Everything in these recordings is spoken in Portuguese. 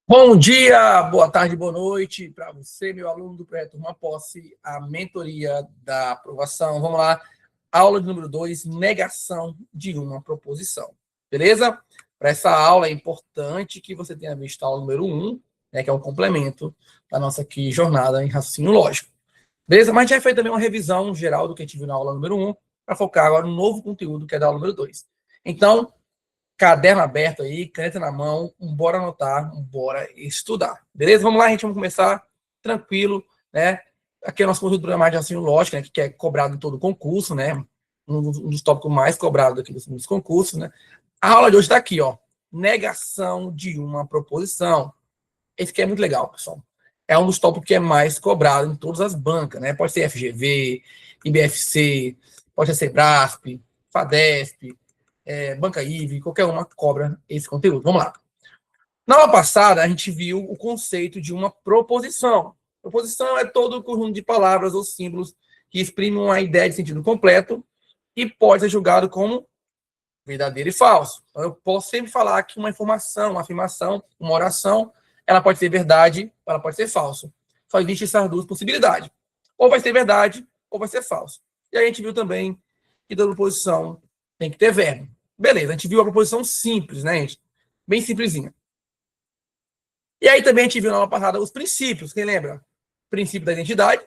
Bom dia, boa tarde, boa noite para você, meu aluno do projeto Uma Posse, a mentoria da aprovação. Vamos lá, aula de número 2, negação de uma proposição. Beleza? Para essa aula é importante que você tenha visto a aula número 1, né, que é um complemento da nossa aqui, jornada em raciocínio lógico. Beleza? Mas já fez também uma revisão geral do que a gente viu na aula número 1, para focar agora no novo conteúdo, que é da aula número 2. Então, caderno aberto aí, caneta na mão, bora anotar, bora estudar. Beleza? Vamos lá, gente, vamos começar tranquilo, né? Aqui é o nosso conteúdo programático de raciocínio lógico, né, que é cobrado em todo concurso, né? Um dos tópicos mais cobrados aqui dos concursos, né? A aula de hoje está aqui, ó. Negação de uma proposição. Esse aqui é muito legal, pessoal. É um dos tópicos que é mais cobrado em todas as bancas, né? Pode ser FGV, IBFC, pode ser Sebrasp, FADESP, Banca IVE, qualquer uma cobra esse conteúdo. Vamos lá. Na aula passada, a gente viu o conceito de uma proposição. Proposição é todo o conjunto de palavras ou símbolos que exprimem uma ideia de sentido completo e pode ser julgado como verdadeiro e falso. Então, eu posso sempre falar que uma informação, uma afirmação, uma oração, ela pode ser verdade ou ela pode ser falso. Só existem essas duas possibilidades. Ou vai ser verdade ou vai ser falso. E aí a gente viu também que da proposição tem que ter verbo. Beleza, a gente viu a proposição simples, né, gente? Bem simplesinha. E aí também a gente viu na aula passada os princípios, quem lembra? Princípio da identidade,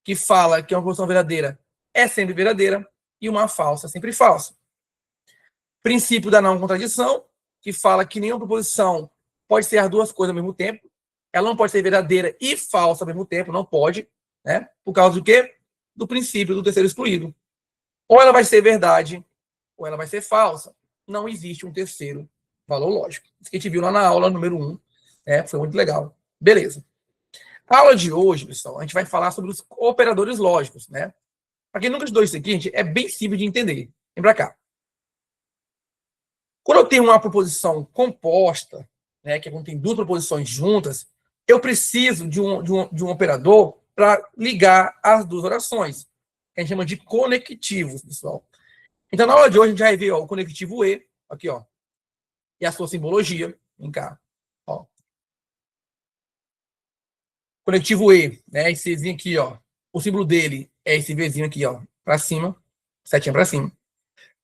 que fala que uma proposição verdadeira é sempre verdadeira e uma falsa é sempre falsa. Princípio da não contradição, que fala que nenhuma proposição pode ser as duas coisas ao mesmo tempo. Ela não pode ser verdadeira e falsa ao mesmo tempo, não pode, né? Por causa do quê? Do princípio do terceiro excluído. Ou ela vai ser verdade, ou ela vai ser falsa. Não existe um terceiro valor lógico. Isso que a gente viu lá na aula número 1, né? Foi muito legal. Beleza. A aula de hoje, pessoal, a gente vai falar sobre os operadores lógicos, né? Para quem nunca estudou isso aqui, gente, é bem simples de entender. Vem para cá. Quando eu tenho uma proposição composta, né, que é quando tem duas proposições juntas, eu preciso de um operador para ligar as duas orações, que a gente chama de conectivos, pessoal. Então, na aula de hoje, a gente vai ver ó, o conectivo E, aqui, ó, e a sua simbologia. Vem cá. Ó. Conectivo E, né, esse Ezinho aqui, ó. O símbolo dele é esse Vzinho aqui, ó, para cima, setinha para cima.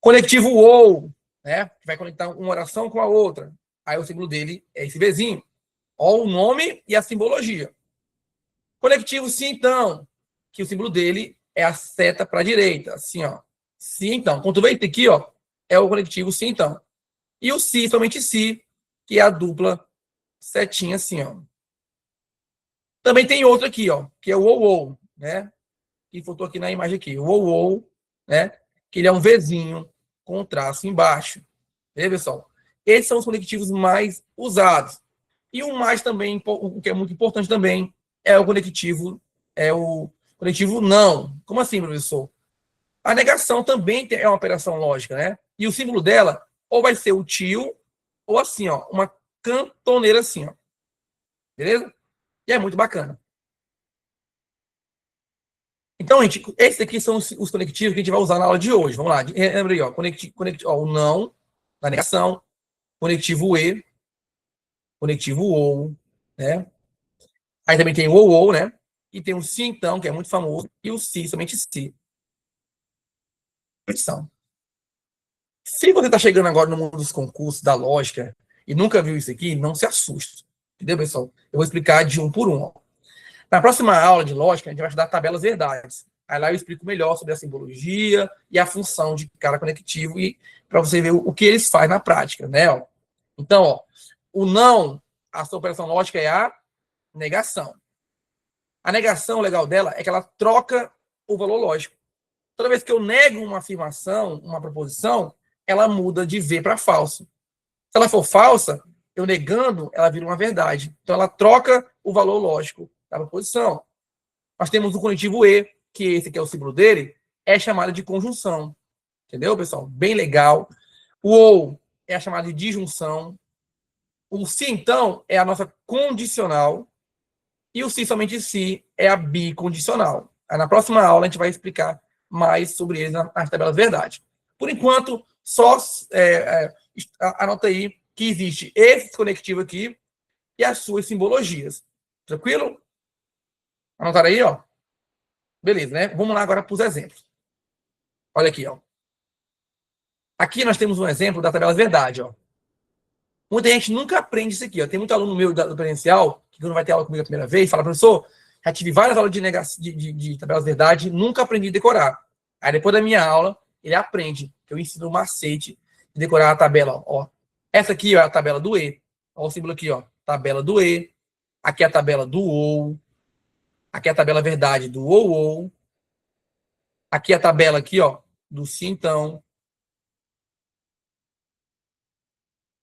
Conectivo OU, né, que vai conectar uma oração com a outra. Aí o símbolo dele é esse Vzinho. Ó, o nome e a simbologia. Conectivo se então, que o símbolo dele é a seta para a direita, assim, ó. Se então. Quando tu vê aqui, ó, é o conectivo se então. E o se, somente se, que é a dupla setinha assim, ó. Também tem outro aqui, ó, que é o ou, né? Que faltou aqui na imagem aqui. O ou, né? Que ele é um Vzinho com um traço embaixo. Entendeu, pessoal? Esses são os conectivos mais usados. E o mais também, o que é muito importante também, é o conectivo não. Como assim, professor? A negação também é uma operação lógica, né? E o símbolo dela ou vai ser o tio, ou assim, ó, uma cantoneira assim, ó. Beleza? E é muito bacana. Então, gente, esses aqui são os conectivos que a gente vai usar na aula de hoje. Vamos lá. Lembra aí, ó. Ó, o não, da negação, conectivo E, conectivo ou, né? Aí também tem o ou, né? E tem o se então, que é muito famoso, e o se, somente se. Se você está chegando agora no mundo dos concursos, da lógica, e nunca viu isso aqui, não se assuste. Entendeu, pessoal? Eu vou explicar de um por um. Ó. Na próxima aula de lógica, a gente vai estudar tabelas verdades. Aí lá eu explico melhor sobre a simbologia e a função de cada conectivo e para você ver o que eles fazem na prática, né? Ó. Então, ó, o não, a sua operação lógica é a negação. A negação legal dela é que ela troca o valor lógico. Toda vez que eu nego uma afirmação, uma proposição, ela muda de V para falso. Se ela for falsa, eu negando, ela vira uma verdade. Então, ela troca o valor lógico da proposição. Nós temos o conectivo E, que esse aqui é o símbolo dele, é chamado de conjunção. Entendeu, pessoal? Bem legal. O ou é a chamada de disjunção. O se, então, é a nossa condicional. E o se, somente se, é a bicondicional. Aí, na próxima aula, a gente vai explicar mais sobre eles nas tabelas verdade. Por enquanto, só anota aí que existe esse conectivo aqui, e as suas simbologias. Tranquilo? Anotaram aí, ó? Beleza, né? Vamos lá agora para os exemplos. Olha aqui, ó. Aqui nós temos um exemplo da tabela verdade, ó. Muita gente nunca aprende isso aqui, ó. Tem muito aluno meu do presencial, que não vai ter aula comigo a primeira vez, fala, professor, já tive várias aulas de tabelas verdade, nunca aprendi a decorar. Aí depois da minha aula, ele aprende. Eu ensino o macete de decorar a tabela, ó. Essa aqui ó, é a tabela do E. Olha o símbolo aqui, ó. Tabela do E. Aqui é a tabela do OU. Aqui é a tabela verdade do OU. Aqui é a tabela aqui, ó, do se então.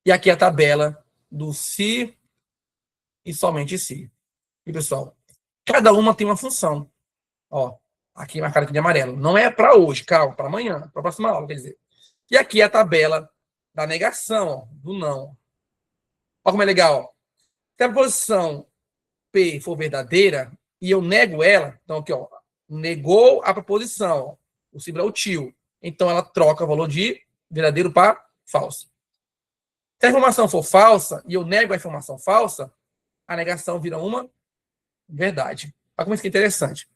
E aqui é a tabela do se e somente se. E, pessoal, cada uma tem uma função. Ó, aqui marcado aqui de amarelo. Não é para hoje, calma, para amanhã, para a próxima aula, quer dizer. E aqui é a tabela da negação, ó, do não. Olha como é legal. Ó. Se a proposição P for verdadeira e eu nego ela, então aqui, ó, negou a proposição, ó, o símbolo é o tio. Então ela troca o valor de verdadeiro para falso. Se a informação for falsa e eu nego a informação falsa, a negação vira uma verdade. Olha como isso é interessante.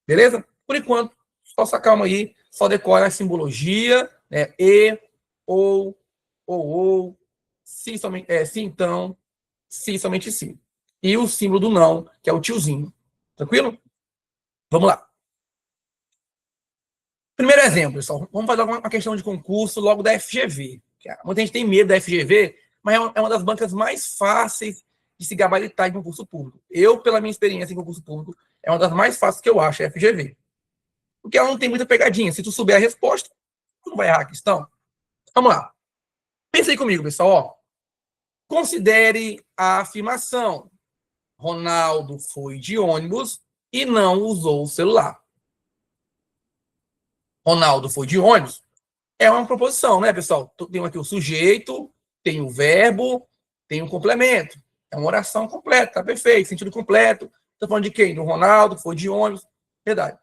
Beleza? Por enquanto, só se acalma aí, só decora a simbologia, né? E, ou, se, somente, se então, se somente se. E o símbolo do não, que é o tiozinho. Tranquilo? Vamos lá. Primeiro exemplo, pessoal. Vamos fazer uma questão de concurso logo da FGV. Muita gente tem medo da FGV, mas é uma das bancas mais fáceis de se gabaritar em concurso público. Eu, pela minha experiência em concurso público, é uma das mais fáceis que eu acho, a FGV. Porque ela não tem muita pegadinha. Se tu souber a resposta, tu não vai errar a questão. Vamos lá. Pensa aí comigo, pessoal. Ó. Considere a afirmação. Ronaldo foi de ônibus e não usou o celular. Ronaldo foi de ônibus é uma proposição, né, pessoal? Tem aqui o sujeito, tem o verbo, tem o complemento. É uma oração completa, tá perfeito, sentido completo. Estou falando de quem? Do Ronaldo, foi de ônibus. Verdade.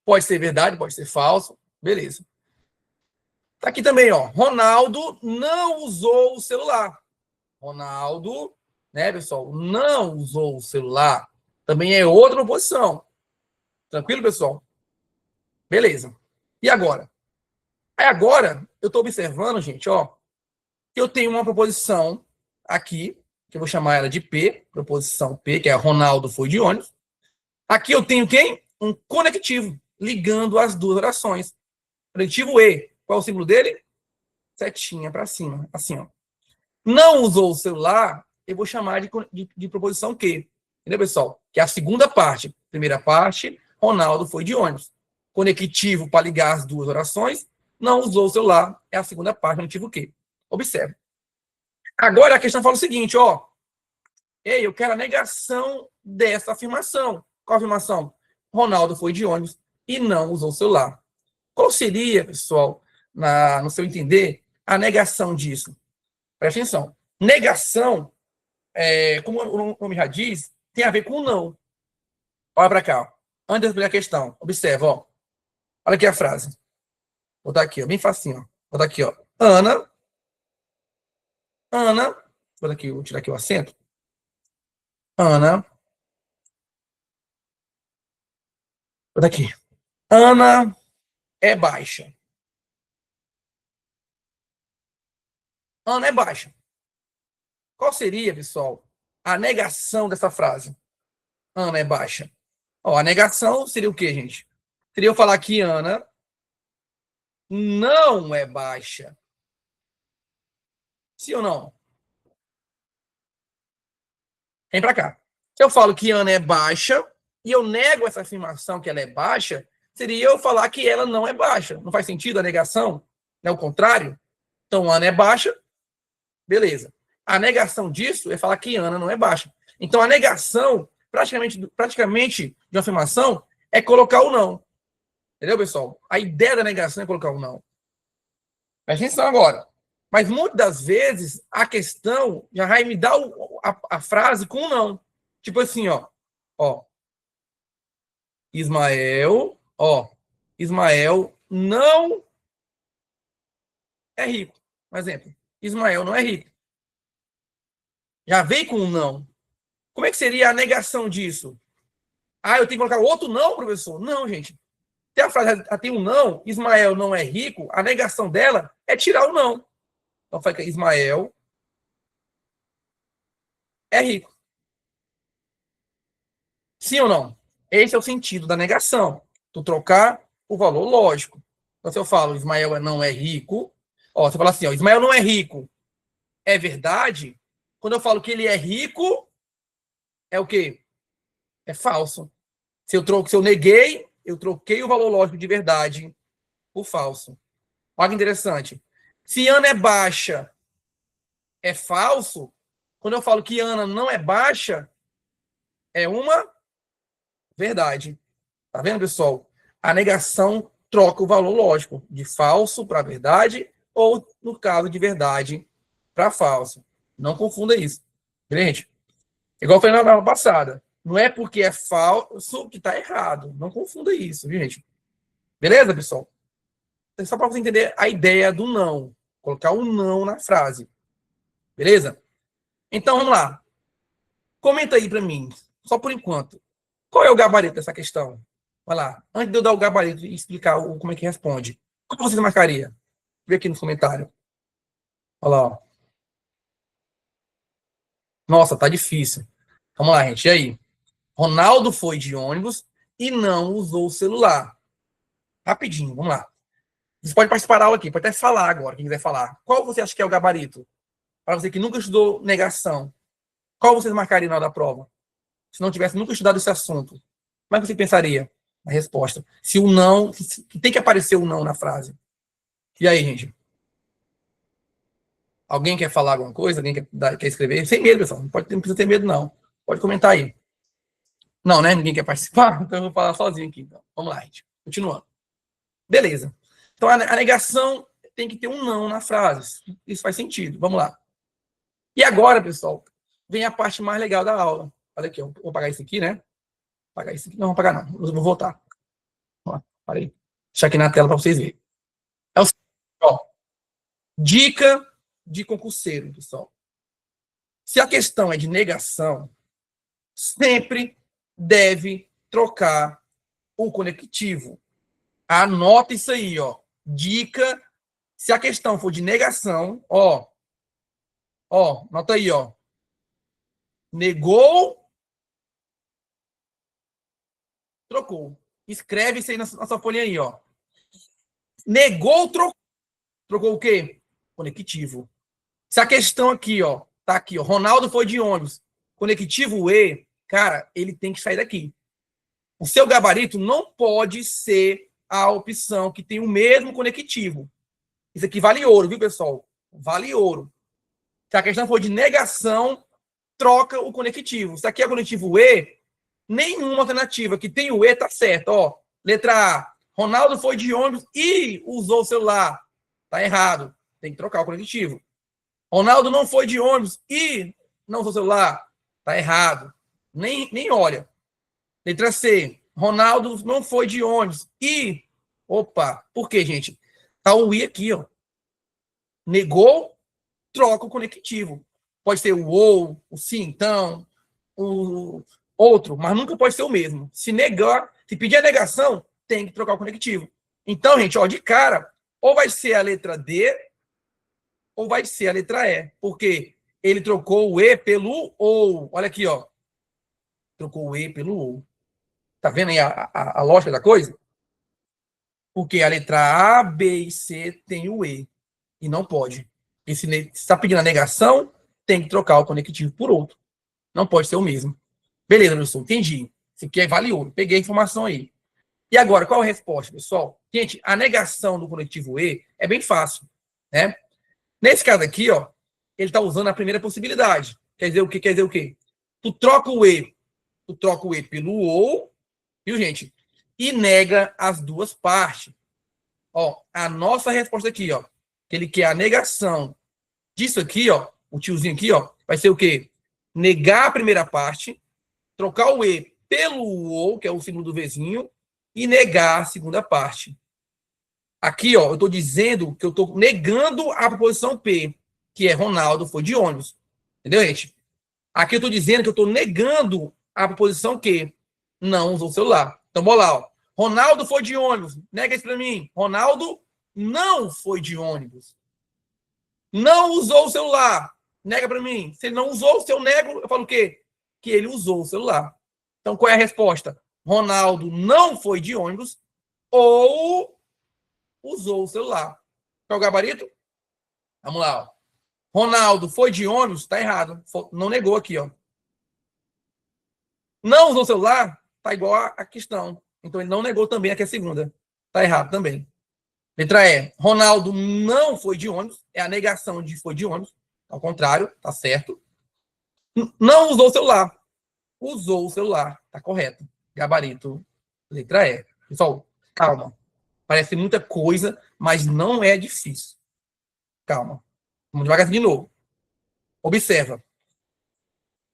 Pode ser verdade, pode ser falso. Beleza. Tá aqui também, ó. Ronaldo não usou o celular. Ronaldo, né, pessoal, não usou o celular. Também é outra proposição. Tranquilo, pessoal? Beleza. E agora? Aí agora, eu estou observando, gente, ó, que eu tenho uma proposição aqui, que eu vou chamar ela de P, proposição P, que é Ronaldo foi de ônibus. Aqui eu tenho quem? Um conectivo, ligando as duas orações. Conectivo E. Qual é o símbolo dele? Setinha para cima, assim, ó. Não usou o celular, eu vou chamar de proposição Q. Entendeu, pessoal? Que é a segunda parte. Primeira parte, Ronaldo foi de ônibus. Conectivo para ligar as duas orações, não usou o celular, é a segunda parte, conectivo Q. Observe. Agora a questão fala o seguinte, ó. Ei, eu quero a negação dessa afirmação. Qual a afirmação? Ronaldo foi de ônibus e não usou o celular. Qual seria, pessoal, no seu entender, a negação disso? Presta atenção. Negação, como o nome já diz, tem a ver com não. Olha para cá. Ó. Antes de explicar a questão, observa. Ó. Olha aqui a frase. Vou botar aqui, ó, bem facinho. Ó. Vou botar aqui, ó. Ana, vou tirar aqui o acento. Ana, vou botar aqui. Ana é baixa. Ana é baixa. Qual seria, pessoal, a negação dessa frase? Ana é baixa. Ó, a negação seria o quê, gente? Seria eu falar que Ana não é baixa. Sim ou não? Vem para cá. Se eu falo que Ana é baixa e eu nego essa afirmação que ela é baixa, seria eu falar que ela não é baixa. Não faz sentido a negação? É o contrário? Então, Ana é baixa, beleza. A negação disso é falar que Ana não é baixa. Então, a negação, praticamente de uma afirmação, é colocar o não. Entendeu, pessoal? A ideia da negação é colocar o não. Presta atenção agora. Mas muitas das vezes a questão já vai me dar a frase com não. Tipo assim, ó. Ismael não é rico. Um exemplo. Ismael não é rico. Já veio com um não. Como é que seria a negação disso? Ah, eu tenho que colocar outro não, professor? Não, gente. Tem a frase, tem um não, Ismael não é rico, a negação dela é tirar o não. Então fica Ismael é rico. Sim ou não? Esse é o sentido da negação. Tu trocar o valor lógico. Então, se eu falo Ismael não é rico, ó, você fala assim, ó, Ismael não é rico, é verdade? Quando eu falo que ele é rico, é o quê? É falso. Se eu neguei, eu troquei o valor lógico de verdade por falso. Olha que interessante. Se Ana é baixa, é falso. Quando eu falo que Ana não é baixa, é uma verdade. Tá vendo, pessoal? A negação troca o valor lógico de falso para verdade ou, no caso de verdade, para falso. Não confunda isso. Gente, igual eu falei na aula passada, não é porque é falso que está errado. Não confunda isso, gente. Beleza, pessoal? É só para você entender a ideia do não. Colocar um não na frase. Beleza? Então, vamos lá. Comenta aí para mim, só por enquanto. Qual é o gabarito dessa questão? Vai lá. Antes de eu dar o gabarito e explicar como é que responde. Como você marcaria? Vê aqui no comentário. Olha lá. Ó. Nossa, tá difícil. Vamos lá, gente. E aí? Ronaldo foi de ônibus e não usou o celular. Rapidinho, vamos lá. Você pode participar da aula aqui, pode até falar agora, quem quiser falar. Qual você acha que é o gabarito? Para você que nunca estudou negação. Qual vocês marcariam na hora da prova? Se não tivesse nunca estudado esse assunto, como é que você pensaria na resposta? Se o não, se tem que aparecer o não na frase. E aí, gente? Alguém quer falar alguma coisa? Alguém quer escrever? Sem medo, pessoal. Não precisa ter medo, não. Pode comentar aí. Não, né? Ninguém quer participar? Então eu vou falar sozinho aqui. Então. Vamos lá, gente. Continuando. Beleza. Então a negação tem que ter um não na frase. Isso faz sentido. Vamos lá. E agora, pessoal, vem a parte mais legal da aula. Olha aqui, eu vou apagar isso aqui, né? Apagar isso aqui. Não, vou apagar não. Eu vou voltar. Ó, parei. Deixar aqui na tela para vocês verem. É o seguinte, ó. Dica de concurseiro, pessoal. Se a questão é de negação, sempre deve trocar o conectivo. Anota isso aí, ó. Dica, se a questão for de negação, ó, nota aí, ó. Negou, trocou. Escreve isso aí na sua folhinha aí, ó. Negou, trocou. Trocou o quê? Conectivo. Se a questão aqui, ó, tá aqui, ó. Ronaldo foi de ônibus. Conectivo E, cara, ele tem que sair daqui. O seu gabarito não pode ser a opção que tem o mesmo conectivo. Isso aqui vale ouro, viu, pessoal? Vale ouro. Se a questão for de negação, troca o conectivo. Se aqui é conectivo E, nenhuma alternativa que tem o E tá certo. Ó, letra A. Ronaldo foi de ônibus e usou o celular. Tá errado. Tem que trocar o conectivo. Ronaldo não foi de ônibus e não usou o celular. Tá errado. Nem olha. Letra C. Ronaldo não foi de ônibus e... Opa, por quê, gente? Tá o I aqui, ó. Negou, troca o conectivo. Pode ser o ou, o sim, então, o outro, mas nunca pode ser o mesmo. Se negar, se pedir a negação, tem que trocar o conectivo. Então, gente, ó, de cara, ou vai ser a letra D, ou vai ser a letra E. Porque ele trocou o E pelo ou. Olha aqui, ó. Trocou o E pelo ou. Tá vendo aí a lógica da coisa? Porque a letra A, B e C tem o E. E não pode. E se está pedindo a negação, tem que trocar o conectivo por outro. Não pode ser o mesmo. Beleza, Wilson, entendi. Isso aqui é vale ouro. Peguei a informação aí. E agora, qual a resposta, pessoal? Gente, a negação do conectivo E é bem fácil. Né? Nesse caso aqui, ó, ele está usando a primeira possibilidade. Quer dizer o quê? Quer dizer o quê? Tu troca o E pelo ou, viu, gente? E nega as duas partes. Ó, a nossa resposta aqui, ó, que ele quer a negação disso aqui, ó, o tiozinho aqui, ó, vai ser o quê? Negar a primeira parte, trocar o E pelo ou, que é o símbolo do Vzinho, e negar a segunda parte. Aqui, ó, eu estou dizendo que eu estou negando a proposição P, que é Ronaldo foi de ônibus. Entendeu, gente? Aqui eu estou dizendo que eu estou negando a proposição que não usou o celular. Então, bora lá. Ó. Ronaldo foi de ônibus. Nega isso para mim. Ronaldo não foi de ônibus. Não usou o celular. Nega para mim. Se ele não usou, se eu nego, eu falo o quê? Que ele usou o celular. Então, qual é a resposta? Ronaldo não foi de ônibus ou usou o celular. Qual é o gabarito? Vamos lá. Ó. Ronaldo foi de ônibus? Tá errado. Não negou aqui, ó. Não usou o celular? Tá igual a questão. Então, ele não negou também aqui a segunda. Tá errado também. Letra E. Ronaldo não foi de ônibus. É a negação de foi de ônibus. Ao contrário, tá certo. Não usou o celular. Usou o celular. Tá correto. Gabarito. Letra E. Pessoal, calma. Parece muita coisa, mas não é difícil. Calma. Vamos devagar de novo. Observa.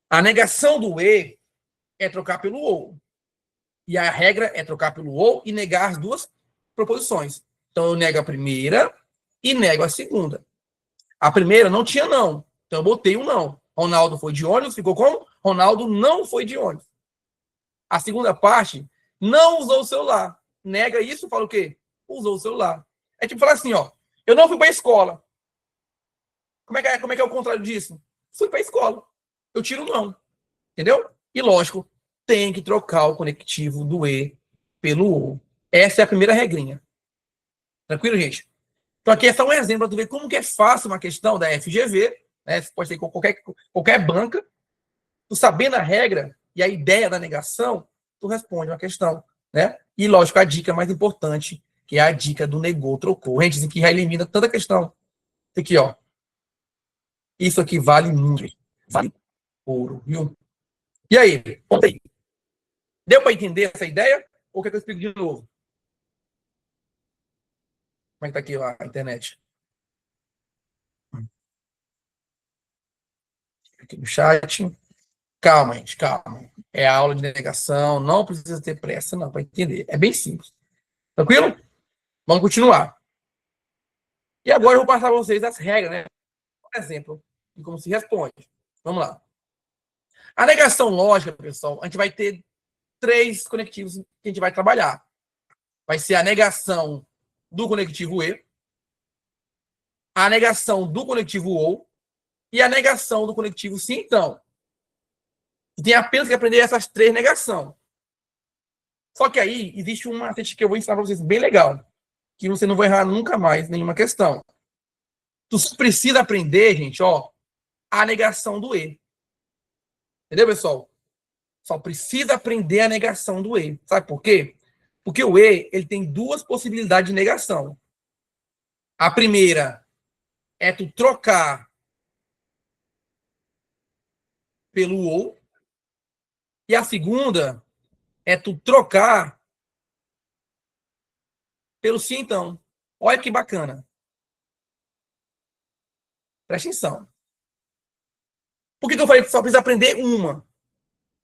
A negação do E é trocar pelo OU. E a regra é trocar pelo OU e negar as duas proposições. Então, eu nego a primeira e nego a segunda. A primeira não tinha não. Então, eu botei um não. Ronaldo foi de ônibus, ficou como? Ronaldo não foi de ônibus. A segunda parte, não usou o celular. Nega isso, fala o quê? Usou o celular. É tipo falar assim, ó. Eu não fui para a escola. Como é que é o contrário disso? Fui para a escola. Eu tiro não. Entendeu? E lógico, tem que trocar o conectivo do E pelo O. Essa é a primeira regrinha. Tranquilo, gente? Então aqui é só um exemplo para tu ver como que é fácil uma questão da FGV, né? Você pode ter com qualquer banca. Tu sabendo a regra e a ideia da negação, tu responde uma questão, né? E lógico, a dica mais importante, que é a dica do negou, trocou. Gente, isso aqui já elimina tanta questão. Aqui, ó. Isso aqui vale muito. Vale ouro, viu? E aí? Conta aí. Deu para entender essa ideia? Ou quer que eu explique de novo? Como é que tá aqui a internet? Aqui no chat. Calma, gente, calma. É a aula de negação, não precisa ter pressa, não, para entender. É bem simples. Tranquilo? Vamos continuar. E agora eu vou passar para vocês as regras, né? Por exemplo, de como se responde. Vamos lá. A negação lógica, pessoal, a gente vai ter 3 conectivos que a gente vai trabalhar. Vai ser a negação do conectivo E, a negação do conectivo OU e a negação do conectivo sim, então. E tem apenas que aprender essas 3 negações. Só que aí existe uma macete que eu vou ensinar para vocês bem legal, que você não vai errar nunca mais nenhuma questão. Tu precisa aprender, gente, ó, a negação do E. Entendeu, pessoal? Só precisa aprender a negação do E. Sabe por quê? Porque o E, ele tem 2 possibilidades de negação. A primeira é tu trocar pelo OU. E a segunda é tu trocar pelo sim, então. Olha que bacana. Presta atenção. Por que eu falei que só precisa aprender uma?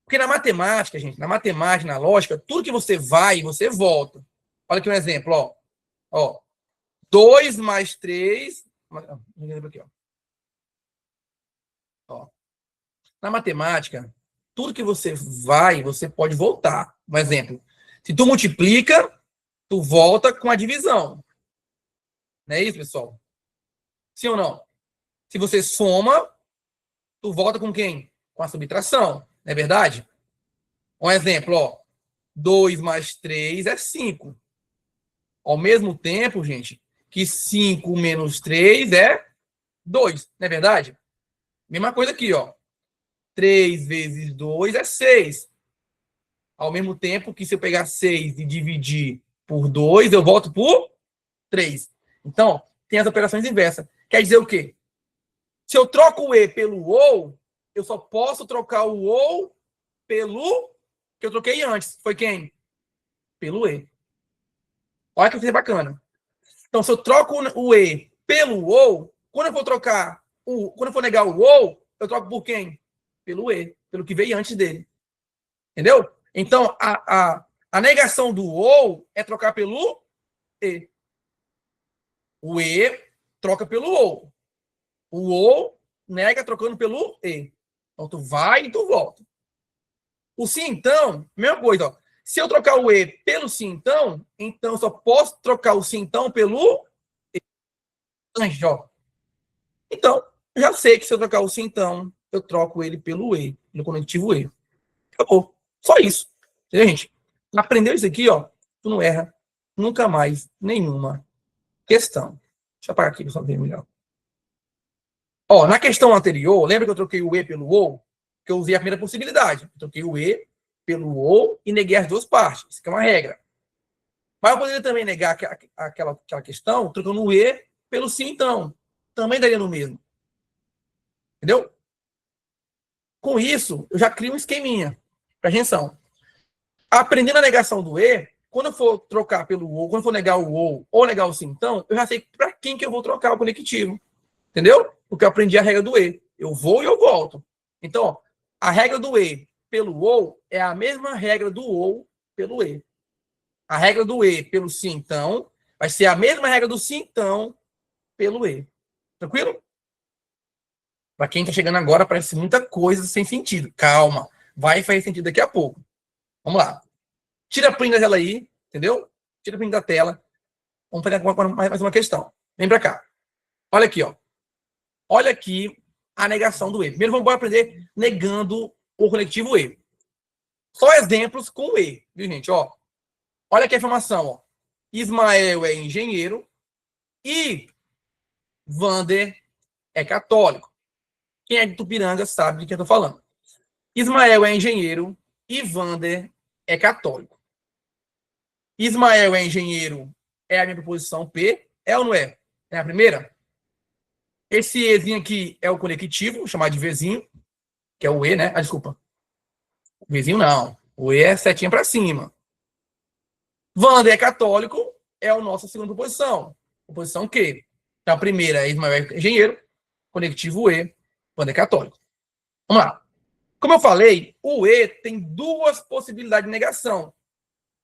Porque na matemática, gente, na matemática, na lógica, tudo que você vai, você volta. Olha aqui um exemplo, ó. Ó, 2 mais 3. Aqui, ó. Ó. Na matemática, tudo que você vai, você pode voltar. Um exemplo. Se tu multiplica, tu volta com a divisão. Não é isso, pessoal? Sim ou não? Se você soma, tu volta com quem? Com a subtração. Não é verdade? Um exemplo, ó. 2 mais 3 é 5. Ao mesmo tempo, gente, que 5 menos 3 é 2. Não é verdade? Mesma coisa aqui, ó. 3 vezes 2 é 6. Ao mesmo tempo que se eu pegar 6 e dividir por 2, eu volto por 3. Então, tem as operações inversas. Quer dizer o quê? Se eu troco o E pelo OU, eu só posso trocar o OU pelo que eu troquei antes. Foi quem? Pelo E. Olha que coisa bacana. Então, se eu troco o E pelo OU, quando eu for trocar quando eu for negar o OU, eu troco por quem? Pelo E, pelo que veio antes dele. Entendeu? Então, a negação do OU é trocar pelo E. O E troca pelo OU. O OU nega trocando pelo E. Então, tu vai e tu volta. O sim, então, mesma coisa. Ó. Se eu trocar o E pelo sim, então eu só posso trocar o sim, então pelo anjo. Ó. Então, já sei que se eu trocar o sim, então, eu troco ele pelo E, pelo conectivo E. Acabou. Só isso. Entendeu, gente? Aprendeu isso aqui, ó, tu não erra nunca mais nenhuma questão. Deixa eu apagar aqui para só ver melhor. Ó, na questão anterior, lembra que eu troquei o E pelo OU? Que eu usei a primeira possibilidade. Eu troquei o E pelo OU e neguei as duas partes. Isso aqui é uma regra. Mas eu poderia também negar aquela questão trocando o E pelo sim, então. Também daria no mesmo. Entendeu? Com isso, eu já crio um esqueminha. Presta atenção. Aprendendo a negação do E, quando eu for trocar pelo OU, quando eu for negar o OU ou negar o sim, então, eu já sei para quem que eu vou trocar o conectivo. Entendeu? Porque eu aprendi a regra do E. Eu vou e eu volto. Então, ó, a regra do E pelo OU é a mesma regra do OU pelo E. A regra do E pelo sim, então, vai ser a mesma regra do sim, então, pelo E. Tranquilo? Para quem está chegando agora, parece muita coisa sem sentido. Calma. Vai fazer sentido daqui a pouco. Vamos lá. Tira a print da tela aí, entendeu? Tira a print da tela. Vamos fazer mais uma questão. Vem para cá. Olha aqui, ó. Olha aqui a negação do E. Primeiro vamos aprender negando o conectivo E. Só exemplos com o E, viu, gente? Ó, olha aqui a informação. Ó. Ismael é engenheiro e Vander é católico. Quem é de Tupiranga sabe de quem eu estou falando. Ismael é engenheiro e Vander é católico. Ismael é engenheiro é a minha proposição P. É ou não é? É a primeira? Esse Ezinho aqui é o conectivo, vou chamar de Vzinho, que é o E, né? Ah, desculpa. O Vzinho não. O E é setinha para cima. Vander é católico, é a nossa segunda posição. Posição Q. Então, a primeira é Ismael é engenheiro, conectivo E, Vander é católico. Vamos lá. Como eu falei, o E tem duas possibilidades de negação.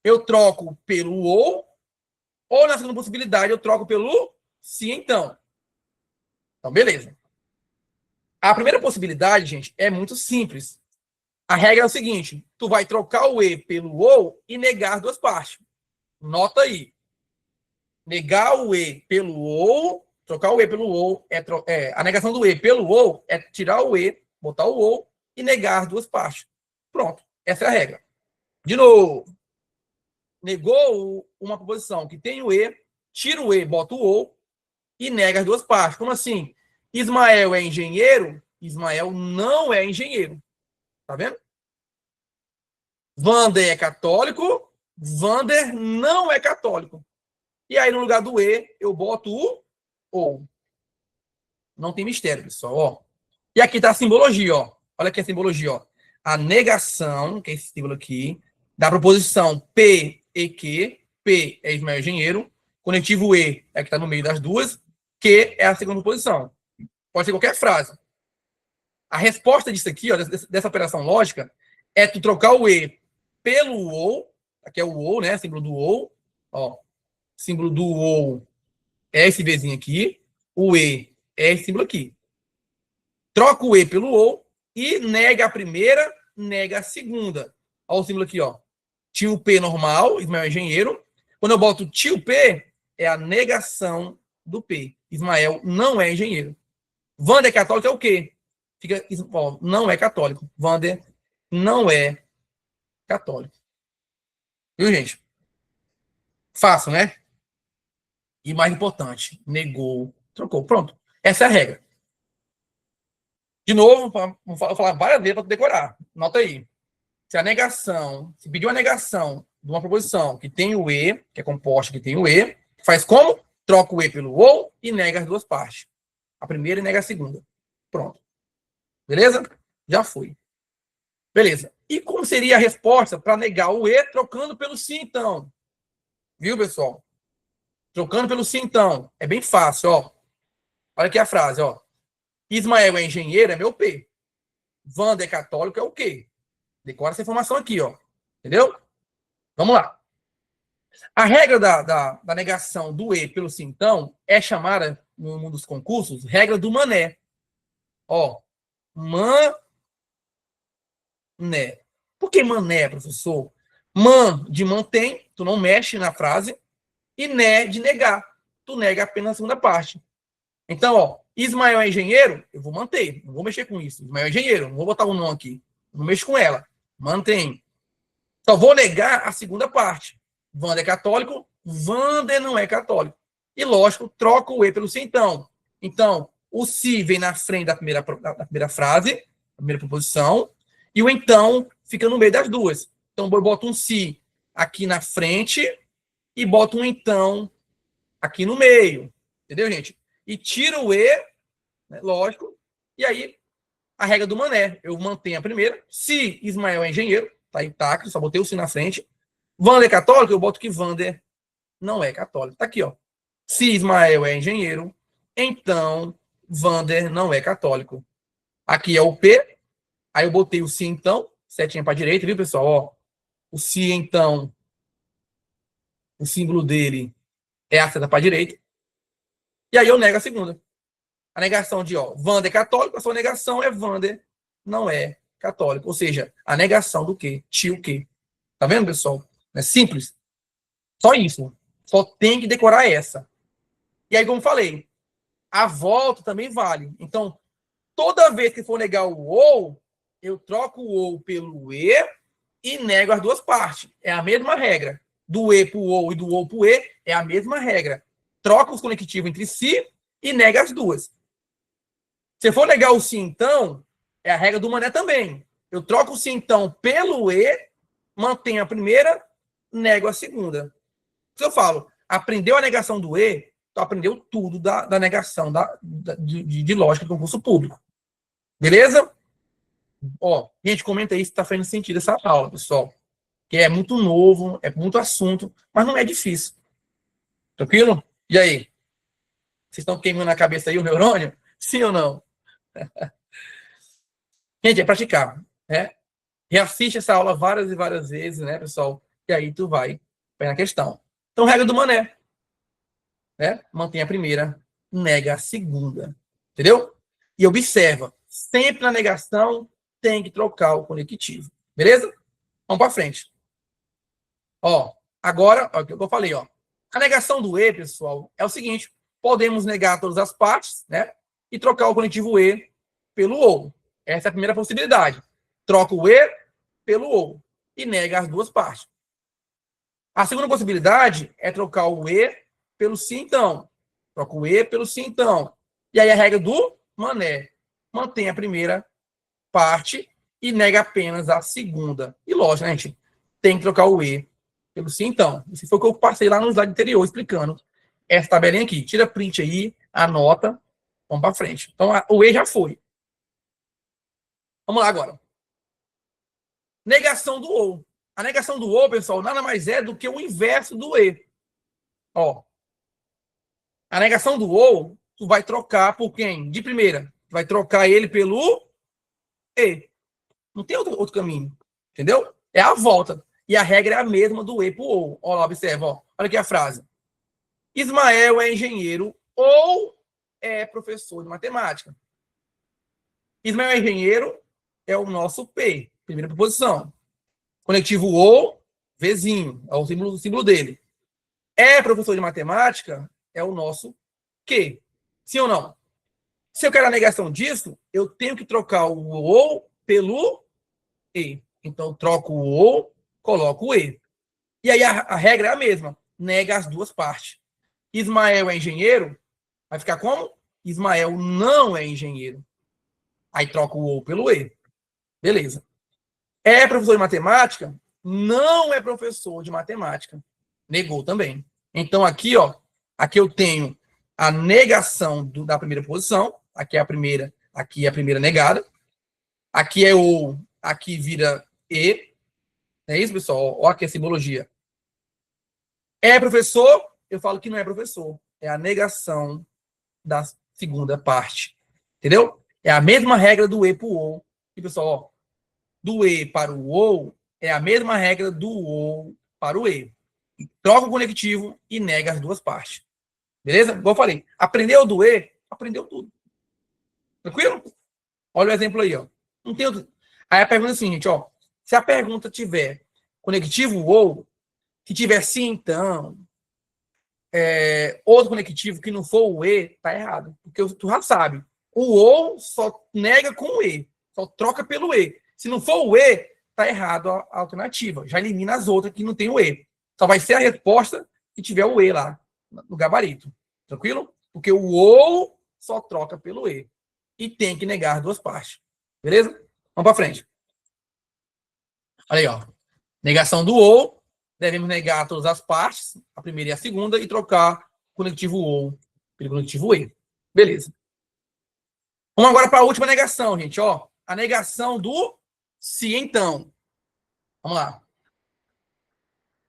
Eu troco pelo ou na segunda possibilidade eu troco pelo sim, então. Então, beleza. A primeira possibilidade, gente, é muito simples. A regra é o seguinte: tu vai trocar o E pelo ou e negar as duas partes. Nota aí. Negar o E pelo ou, trocar o E pelo ou, a negação do E pelo ou é tirar o E, botar o ou e negar as duas partes. Pronto. Essa é a regra. De novo. Negou uma proposição que tem o E, tira o E, bota o ou e nega as duas partes. Como assim? Ismael é engenheiro? Ismael não é engenheiro. Tá vendo? Vander é católico? Vander não é católico. E aí, no lugar do E, eu boto o ou. Não tem mistério, pessoal. Ó. E aqui está a simbologia. Ó. Olha aqui a simbologia. Ó. A negação, que é esse símbolo aqui, da proposição P e Q. P é Ismael engenheiro. Conectivo E é que está no meio das duas. Q é a segunda posição. Pode ser qualquer frase. A resposta disso aqui, ó, dessa operação lógica, é tu trocar o E pelo ou. Aqui é o ou, né? Símbolo do ou. Ó. Símbolo do ou é esse Vzinho aqui. O E é esse símbolo aqui. Troca o E pelo ou e nega a primeira, nega a segunda. Olha o símbolo aqui, ó. Tio P normal, Ismael é engenheiro. Quando eu boto tio P, é a negação do P. Ismael não é engenheiro. Vander católico é o quê? Fica, ó, não é católico. Vander não é católico. Viu, gente? Fácil, né? E mais importante, negou, trocou. Pronto. Essa é a regra. De novo, vou falar várias vezes para decorar. Nota aí. Se a negação, se pedir uma negação de uma proposição que tem o E, que é composta que tem o E, faz como? Troca o E pelo ou e nega as duas partes. A primeira e nega a segunda. Pronto. Beleza? Já foi. Beleza. E como seria a resposta para negar o E trocando pelo sim, então? Viu, pessoal? Trocando pelo sim, então. É bem fácil, ó. Olha aqui a frase, ó. Ismael é engenheiro, é meu P. Vander é católico, é o quê? Decora essa informação aqui, ó. Entendeu? Vamos lá. A regra da negação do E pelo sim, então, é chamada, no mundo dos concursos, regra do mané. Ó, né. Por que mané, professor? Man de mantém, tu não mexe na frase, e né de negar, tu nega apenas a segunda parte. Então, ó, Ismael é engenheiro, eu vou manter, não vou mexer com isso. Ismael é engenheiro, não vou botar o não aqui, não mexo com ela, mantém. Só vou negar a segunda parte. Wander é católico, Wander não é católico. E, lógico, troca o E pelo se então. Então, o se vem na frente da primeira frase, da primeira proposição, e o então fica no meio das duas. Então, eu boto um se aqui na frente e boto um então aqui no meio. Entendeu, gente? E tiro o E, né, lógico, e aí a regra do mané. Eu mantenho a primeira. Se Ismael é engenheiro, tá intacto, só botei o se na frente. Wander é católico, eu boto que Wander não é católico. Tá aqui, ó. Se Ismael é engenheiro, então Wander não é católico. Aqui é o P, aí eu botei o se então, setinha para direita, viu, pessoal? Ó, o se então, o símbolo dele é a seta para direita. E aí eu nego a segunda. A negação de, ó, Wander é católico, a sua negação é Wander não é católico. Ou seja, a negação do quê? Tio quê? Tá vendo, pessoal? É simples. Só isso. Só tem que decorar essa. E aí, como falei, a volta também vale. Então, toda vez que for negar o ou, eu troco o ou pelo e e nego as duas partes. É a mesma regra. Do e pro ou e do ou pro e é a mesma regra. Troca os conectivos entre si e nega as duas. Se for negar o sim, então, é a regra do mané também. Eu troco o sim, então, pelo e, mantenho a primeira, nego a segunda. Se eu falo, aprendeu a negação do E, tu aprendeu tudo da negação de lógica do concurso público. Beleza? Ó, gente, comenta aí se tá fazendo sentido essa aula, pessoal. Que é muito novo, é muito assunto, mas não é difícil. Tranquilo? E aí? Vocês estão queimando a cabeça aí o neurônio? Sim ou não? Gente, é praticar, né? Reassiste essa aula várias e várias vezes, né, pessoal? E aí tu vai na questão. Então, regra do mané. Né? Mantém a primeira, nega a segunda. Entendeu? E observa, sempre na negação tem que trocar o conectivo. Beleza? Vamos para frente. Ó, agora, ó, o que eu falei, ó. A negação do E, pessoal, é o seguinte: podemos negar todas as partes, né? E trocar o conectivo E pelo OU. Essa é a primeira possibilidade. Troca o E pelo OU e nega as duas partes. A segunda possibilidade é trocar o E pelo se então. Troca o E pelo se então. E aí a regra do mané. Mantém a primeira parte e nega apenas a segunda. E lógico, né, gente? Tem que trocar o E pelo se então. Isso foi o que eu passei lá no slide anterior explicando essa tabelinha aqui. Tira print aí, anota, vamos para frente. Então o E já foi. Vamos lá agora. Negação do OU. A negação do OU, pessoal, nada mais é do que o inverso do E. Ó, a negação do ou, tu vai trocar por quem? De primeira. Tu vai trocar ele pelo E. Não tem outro caminho. Entendeu? É a volta. E a regra é a mesma do E pro ou. Olha lá, observa. Ó. Olha aqui a frase. Ismael é engenheiro ou é professor de matemática. Ismael é engenheiro é o nosso P. Primeira proposição. Conectivo ou, Vzinho. É o símbolo dele. É professor de matemática é o nosso Q. Sim ou não? Se eu quero a negação disso, eu tenho que trocar o ou pelo e. Então, eu troco o ou, coloco o e. E aí a regra é a mesma. Nega as duas partes. Ismael é engenheiro, vai ficar como? Ismael não é engenheiro. Aí troca o ou pelo e. Beleza. É professor de matemática? Não é professor de matemática. Negou também. Então, aqui, ó, aqui eu tenho a negação da primeira posição. Aqui é a primeira negada. Aqui é o, aqui vira E. É isso, pessoal? Olha aqui a simbologia. É professor? Eu falo que não é professor. É a negação da segunda parte. Entendeu? É a mesma regra do E para o OU. E, pessoal, ó, do E para o OU é a mesma regra do OU para o E. Troca o conectivo e nega as duas partes. Beleza? Igual eu falei. Aprendeu do E? Aprendeu tudo. Tranquilo? Olha o exemplo aí, ó. Não tem outro. Aí a pergunta é assim, gente, ó. Se a pergunta tiver conectivo ou, se tiver sim, então, outro conectivo que não for o e, tá errado. Porque tu já sabe. O ou só nega com o e. Só troca pelo e. Se não for o e, tá errado a alternativa. Já elimina as outras que não tem o e. Só vai ser a resposta se tiver o e lá no gabarito. Tranquilo? Porque o ou só troca pelo e. E tem que negar as duas partes. Beleza? Vamos para frente. Olha aí, ó. Negação do ou. Devemos negar todas as partes, a primeira e a segunda, e trocar o conectivo ou pelo conectivo e. Beleza. Vamos agora para a última negação, gente. Ó. A negação do se então. Vamos lá.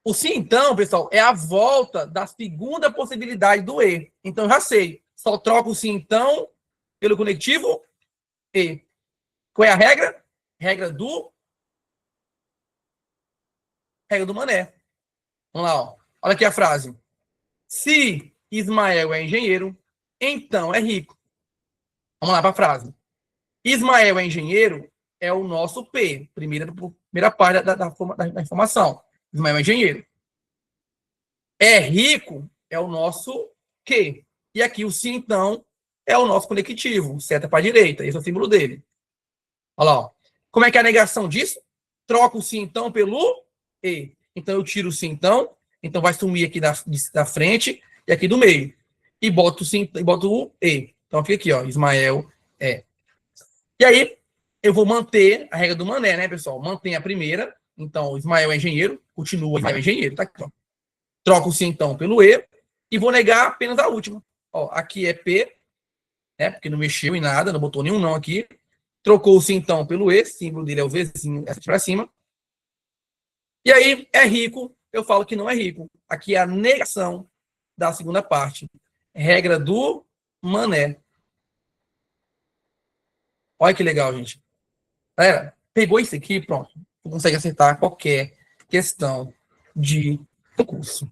O se então, pessoal, é a volta da segunda possibilidade do e. Então, já sei. Só troco o se então pelo conectivo e. Qual é a regra? Regra do Mané. Vamos lá, ó. Olha aqui a frase. Se Ismael é engenheiro, então é rico. Vamos lá para a frase. Ismael é engenheiro é o nosso P, primeira parte da informação. Ismael é engenheiro. É rico é o nosso Q. E aqui o se, então, é o nosso conectivo. Seta para a direita. Esse é o símbolo dele. Olha lá. Ó. Como é que é a negação disso? Troca o se, então, pelo E. Então, eu tiro o se, então. Então, vai sumir aqui da frente e aqui do meio. E boto o E. Então, fica aqui, ó. Ismael é. E aí, eu vou manter a regra do Mané, né, pessoal? Mantém a primeira. Então, Ismael é engenheiro. Continua Ismael é engenheiro. Tá aqui, ó. Troco o se, então, pelo E. E vou negar apenas a última. Ó, aqui é P, né? Porque não mexeu em nada, não botou nenhum não aqui. Trocou-se, então, pelo E. Símbolo dele é o Vzinho, essa para cima. E aí, é rico. Eu falo que não é rico. Aqui é a negação da segunda parte. Regra do Mané. Olha que legal, gente. Galera, pegou isso aqui, pronto. Você consegue acertar qualquer questão de concurso.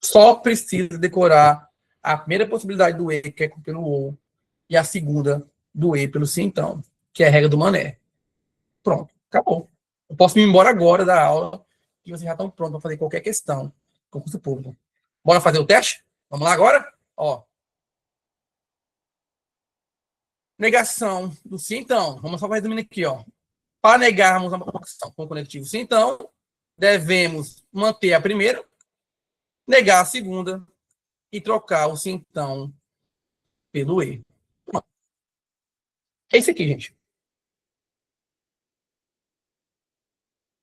Só precisa decorar a primeira possibilidade do E, que é pelo O, e a segunda do E pelo sim, então, que é a regra do Mané. Pronto, acabou. Eu posso ir embora agora da aula e vocês já estão prontos para fazer qualquer questão. Concurso público. Bora fazer o teste? Vamos lá agora? Ó. Negação do sim, então. Vamos só resumindo aqui, ó. Para negarmos a questão com o conectivo sim, então, devemos manter a primeira, negar a segunda e trocar o sim, então, pelo E. É isso aqui, gente.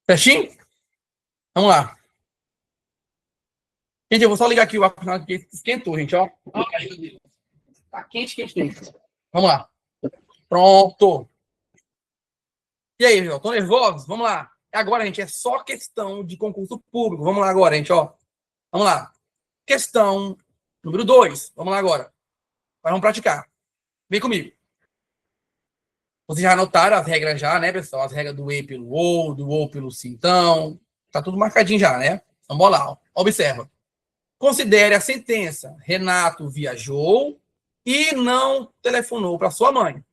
Certinho? Vamos lá. Gente, eu vou só ligar aqui o ar-condicionado que esquentou, gente, ó. Tá quente, quente, quente. Vamos lá. Pronto. E aí, pessoal, estão nervosos? Vamos lá. Agora, gente, é só questão de concurso público. Vamos lá agora, gente, ó. Vamos lá. Questão número 2. Vamos lá agora. Agora vamos praticar. Vem comigo. Vocês já anotaram as regras já, né, pessoal? As regras do E pelo O, do O pelo sim, então. Tá tudo marcadinho já, né? Então, bora lá. Ó. Observa. Considere a sentença. Renato viajou e não telefonou para sua mãe.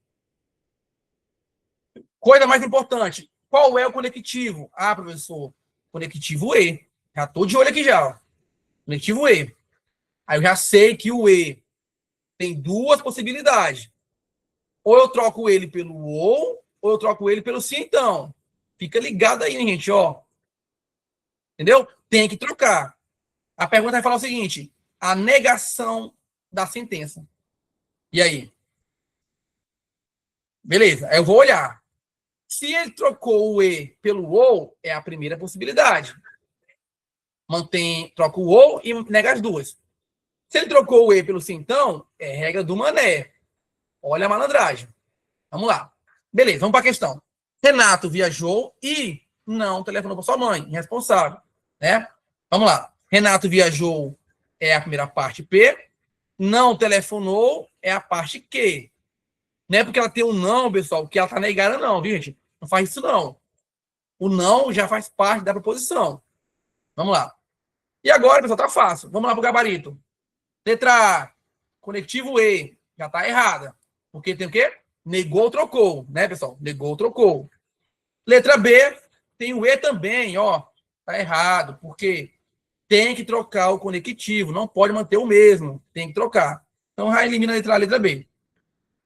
Coisa mais importante. Qual é o conectivo? Ah, professor, conectivo E. Já estou de olho aqui já. Ó. Conectivo E. Aí eu já sei que o E tem duas possibilidades. Ou eu troco ele pelo ou eu troco ele pelo sim, então. Fica ligado aí, gente, ó. Entendeu? Tem que trocar. A pergunta vai falar o seguinte: a negação da sentença. E aí? Beleza, aí eu vou olhar. Se ele trocou o E pelo ou, é a primeira possibilidade. Troca o ou e nega as duas. Se ele trocou o E pelo sim, então, é regra do Mané. Olha a malandragem. Vamos lá. Beleza, vamos para a questão. Renato viajou e não telefonou para sua mãe, irresponsável. Né? Vamos lá. Renato viajou é a primeira parte P. Não telefonou é a parte Q. Não é porque ela tem um não, pessoal, que ela está negada, não, viu, gente? Não faz isso, não. O não já faz parte da proposição. Vamos lá. E agora, pessoal, tá fácil. Vamos lá para o gabarito. Letra A, conectivo E. Já está errada. Porque tem o quê? Negou ou trocou, né, pessoal? Negou ou trocou. Letra B, tem o E também, ó. Tá errado, porque tem que trocar o conectivo, não pode manter o mesmo, tem que trocar. Então, já elimina a letra B.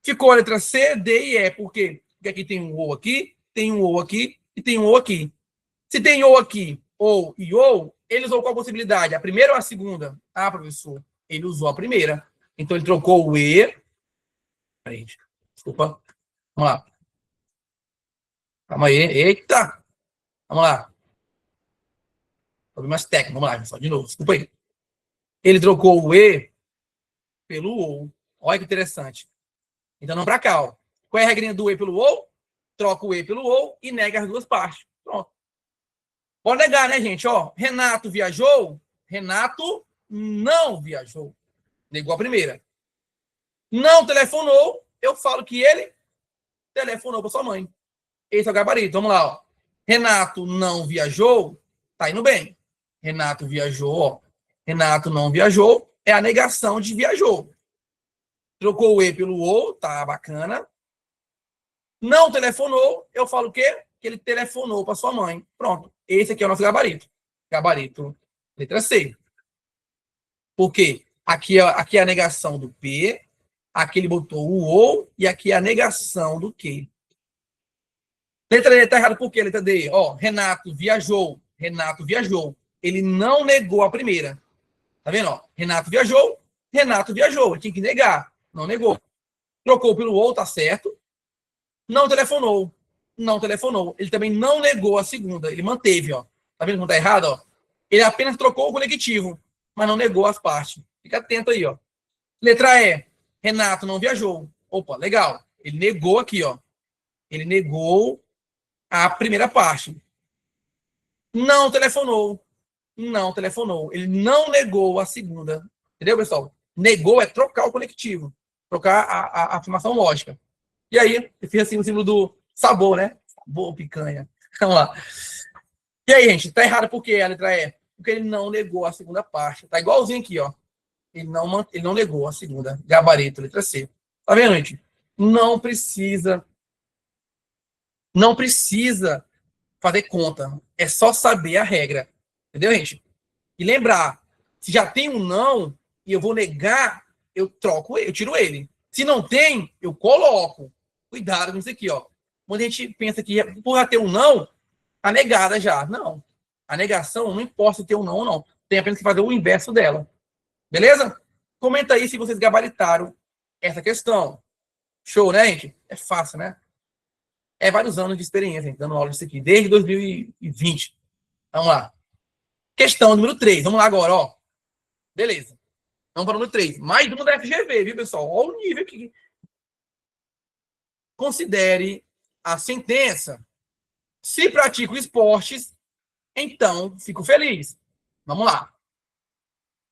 Ficou a letra C, D e E, por quê? Porque aqui tem um O aqui, tem um O aqui e tem um O aqui. Se tem O aqui, ou e ou, ele usou qual possibilidade? A primeira ou a segunda? Ah, professor, ele usou a primeira. Então, ele trocou o E. Peraí, desculpa. Vamos lá. Calma aí. Eita! Vamos lá. Problemas técnicos. Vamos lá, pessoal. De novo. Desculpa aí. Ele trocou o E pelo OU. Olha que interessante. Então, não para cá. Ó. Qual é a regrinha do E pelo OU? Troca o E pelo OU e nega as duas partes. Pronto. Pode negar, né, gente? Ó, Renato viajou. Renato não viajou. Negou a primeira. Não telefonou. Eu falo que ele telefonou para sua mãe. Esse é o gabarito. Vamos lá. Ó. Renato não viajou. Tá indo bem. Renato viajou. Ó. Renato não viajou. É a negação de viajou. Trocou o E pelo OU. Tá bacana. Não telefonou. Eu falo o quê? Que ele telefonou para sua mãe. Pronto. Esse aqui é o nosso gabarito. Gabarito letra C. Por quê? Aqui é a negação do P. Aqui ele botou o OU. E aqui é a negação do Q. Letra D está errado por quê? Letra D. Ó, Renato viajou. Renato viajou. Ele não negou a primeira. Tá vendo? Ó, Renato viajou. Renato viajou. Ele tinha que negar. Não negou. Trocou pelo OU, tá certo. Não telefonou. Não telefonou. Ele também não negou a segunda. Ele manteve, ó. Tá vendo como tá errado, ó? Ele apenas trocou o conectivo, mas não negou as partes. Fica atento aí, ó. Letra E. Renato não viajou. Opa, legal. Ele negou aqui, ó. Ele negou a primeira parte. Não telefonou. Não telefonou. Ele não negou a segunda. Entendeu, pessoal? Negou é trocar o conectivo. Trocar a afirmação lógica. E aí, eu fiz assim o símbolo do sabor, né? Sabor, picanha. Vamos lá. E aí, gente, tá errado por quê a letra E? Porque ele não negou a segunda parte. Tá igualzinho aqui, ó. Ele não negou a segunda. Gabarito, letra C. Tá vendo, gente? Não precisa fazer conta. É só saber a regra. Entendeu, gente? E lembrar, se já tem um não e eu vou negar, eu troco, eu tiro ele. Se não tem, eu coloco. Cuidado com isso aqui, ó. Quando a gente pensa que por já ter um não, tá negada já. Não. A negação não importa se ter um não ou não. Tem apenas que fazer o inverso dela. Beleza? Comenta aí se vocês gabaritaram essa questão. Show, né, gente? É fácil, né? É vários anos de experiência, gente, dando aula disso aqui, desde 2020. Vamos lá. Questão número 3. Vamos lá agora, ó. Beleza. Vamos para o número 3. Mais uma da FGV, viu, pessoal? Olha o nível aqui. Considere a sentença. Se pratico esportes, então fico feliz. Vamos lá.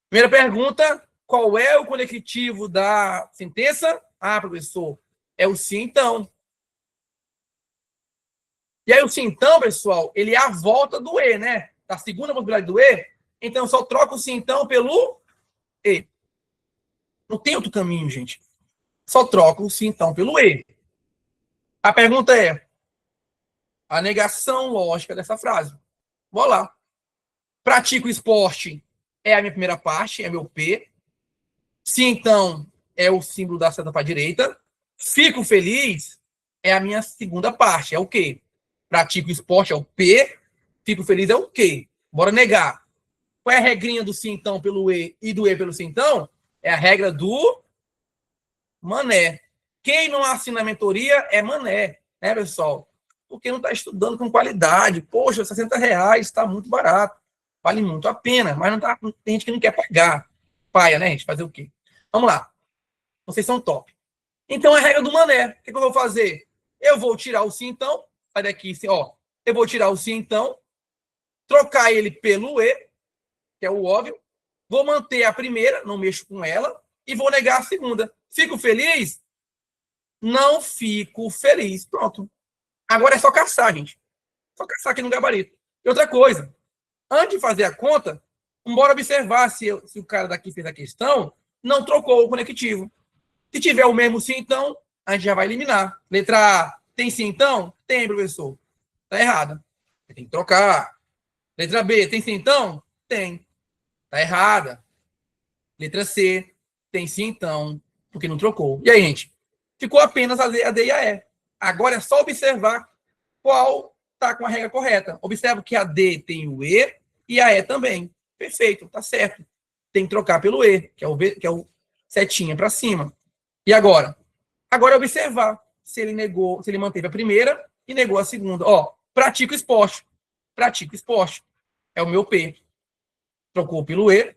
Primeira pergunta. Qual é o conectivo da sentença? Ah, professor, é o sim, então. E aí o sim, então, pessoal, ele é a volta do E, né? Da segunda possibilidade do E. Então, eu só troco o sim, então, pelo E. Não tem outro caminho, gente. Só troco o sim, então, pelo E. A pergunta é a negação lógica dessa frase. Vou lá. Pratico esporte é a minha primeira parte, é meu P. Se então é o símbolo da seta para a direita. Fico feliz é a minha segunda parte, é o quê? Pratico esporte é o P. Fico feliz é o quê? Bora negar. Qual é a regrinha do sim então pelo E e do E pelo sim então? É a regra do mané. Quem não assina a mentoria é mané, né, pessoal? Porque não está estudando com qualidade. Poxa, R$60 está muito barato. Vale muito a pena, mas não tá, tem gente que não quer pagar. Paia, né, gente? Fazer o quê? Vamos lá. Vocês são top. Então, é a regra do mané. O que eu vou fazer? Eu vou tirar o sim, então. Sai daqui, ó. Eu vou tirar o sim, então. Trocar ele pelo E, que é o óbvio. Vou manter a primeira, não mexo com ela. E vou negar a segunda. Fico feliz? Não fico feliz. Pronto. Agora é só caçar, gente. Só caçar aqui no gabarito. E outra coisa. Antes de fazer a conta, bora observar se o cara daqui fez a questão, não trocou o conectivo. Se tiver o mesmo sim, então, a gente já vai eliminar. Letra A, tem sim, então? Tem, professor. Tá errada. Tem que trocar. Letra B, tem sim então? Tem. Tá errada. Letra C, tem sim então, porque não trocou. E aí, gente? Ficou apenas a D e a E. Agora é só observar qual tá com a regra correta. Observa que a D tem o E e a E também. Perfeito, tá certo. Tem que trocar pelo E, que é o setinha para cima. E agora? Agora é observar se ele negou, se ele manteve a primeira e negou a segunda. Ó, pratico esporte. Pratico esporte. É o meu P. Trocou pelo E.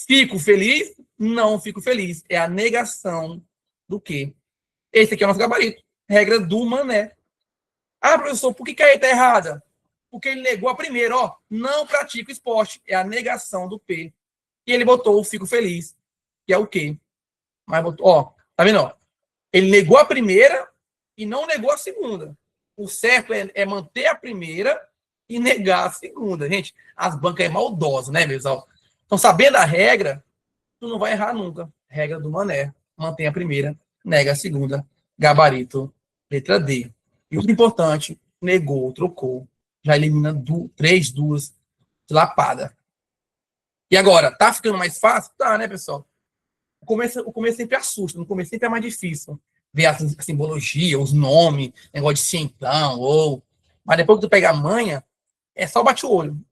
Fico feliz? Não fico feliz. É a negação do quê? Esse aqui é o nosso gabarito. Regra do mané. Ah, professor, por que a E está errada? Porque ele negou a primeira, ó. Não pratico esporte. É a negação do P. E ele botou o fico feliz, que é o quê? Mas botou, ó, tá vendo? Ó? Ele negou a primeira e não negou a segunda. O certo é manter a primeira e negar a segunda. Gente, as bancas é maldosa, né, meus? Então, sabendo a regra, tu não vai errar nunca. Regra do mané. Mantém a primeira, nega a segunda. Gabarito, letra D. E o importante, negou, trocou. Já elimina 3 duas de lapada. E agora, tá ficando mais fácil? Tá, né, pessoal? O começo sempre assusta, no começo sempre é mais difícil ver a simbologia, os nomes, negócio de cientão, ou. Mas depois que tu pega a manha, é só bate o olho.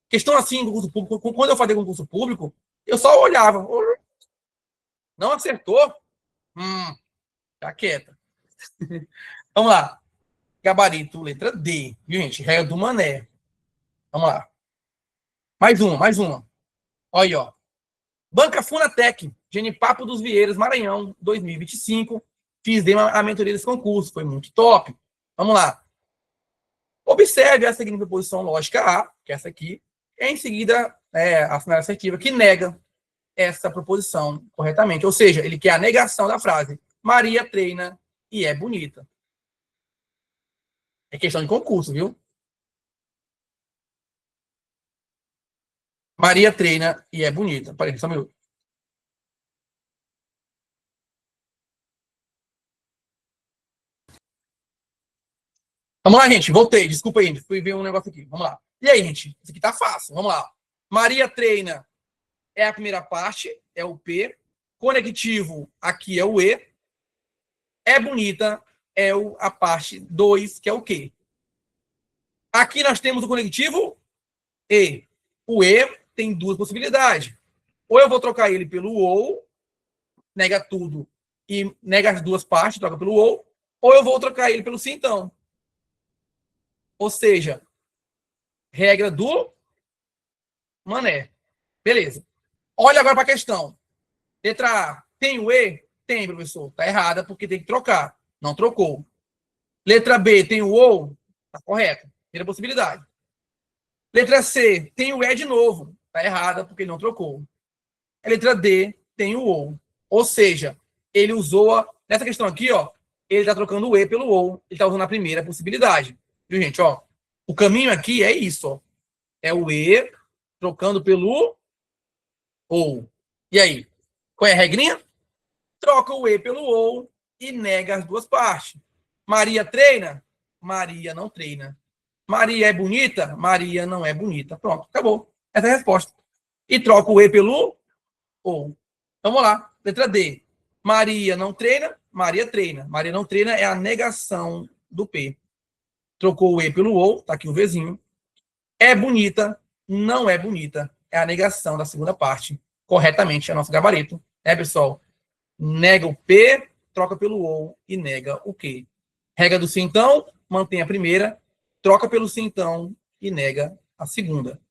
Questão assim, concurso público, quando eu fazia concurso público, eu só olhava. Não acertou? Tá quieta. Vamos lá. Gabarito, letra D. Viu, gente? Regra do mané. Vamos lá. Mais uma, mais uma. Olha aí, ó. Banca Funatec, Genipapo dos Vieiros, Maranhão, 2025. Fiz a mentoria desse concurso, foi muito top. Vamos lá. Observe a seguinte proposição lógica A, que é essa aqui, e em seguida a final assertiva, que nega essa proposição corretamente. Ou seja, ele quer a negação da frase Maria treina e é bonita. É questão de concurso, viu? Maria treina e é bonita. Peraí, só um minuto. Vamos lá, gente. Voltei. Desculpa aí, fui ver um negócio aqui. Vamos lá. E aí, gente? Isso aqui tá fácil. Vamos lá. Maria treina é a primeira parte, é o P. Conectivo, aqui é o E. É bonita, é a parte 2, que é o Q. Aqui nós temos o conectivo E. O E tem duas possibilidades. Ou eu vou trocar ele pelo OU, nega tudo e nega as duas partes, troca pelo ou eu vou trocar ele pelo sim, então. Ou seja, regra do mané. Beleza. Olha agora para a questão. Letra A, tem o E? Tem, professor. Está errada porque tem que trocar. Não trocou. Letra B, tem o OU? Está correto. Primeira possibilidade. Letra C, tem o E de novo. Está errada porque não trocou. A letra D, tem o OU. Ou seja, ele usou, nessa questão aqui, ó, ele está trocando o E pelo OU. Ele está usando a primeira possibilidade. Viu, gente? Ó, o caminho aqui é isso. Ó. É o E trocando pelo OU. E aí? Qual é a regrinha? Troca o E pelo OU e nega as duas partes. Maria treina? Maria não treina. Maria é bonita? Maria não é bonita. Pronto, acabou. Essa é a resposta. E troca o E pelo OU. Então, vamos lá. Letra D. Maria não treina? Maria treina. Maria não treina é a negação do P. Trocou o E pelo OU, tá aqui o Vzinho. É bonita? Não é bonita. É a negação da segunda parte. Corretamente, é nosso gabarito. É, pessoal? Nega o P, troca pelo OU e nega o Q. Regra do sim, então, mantém a primeira, troca pelo sim, então, e nega a segunda.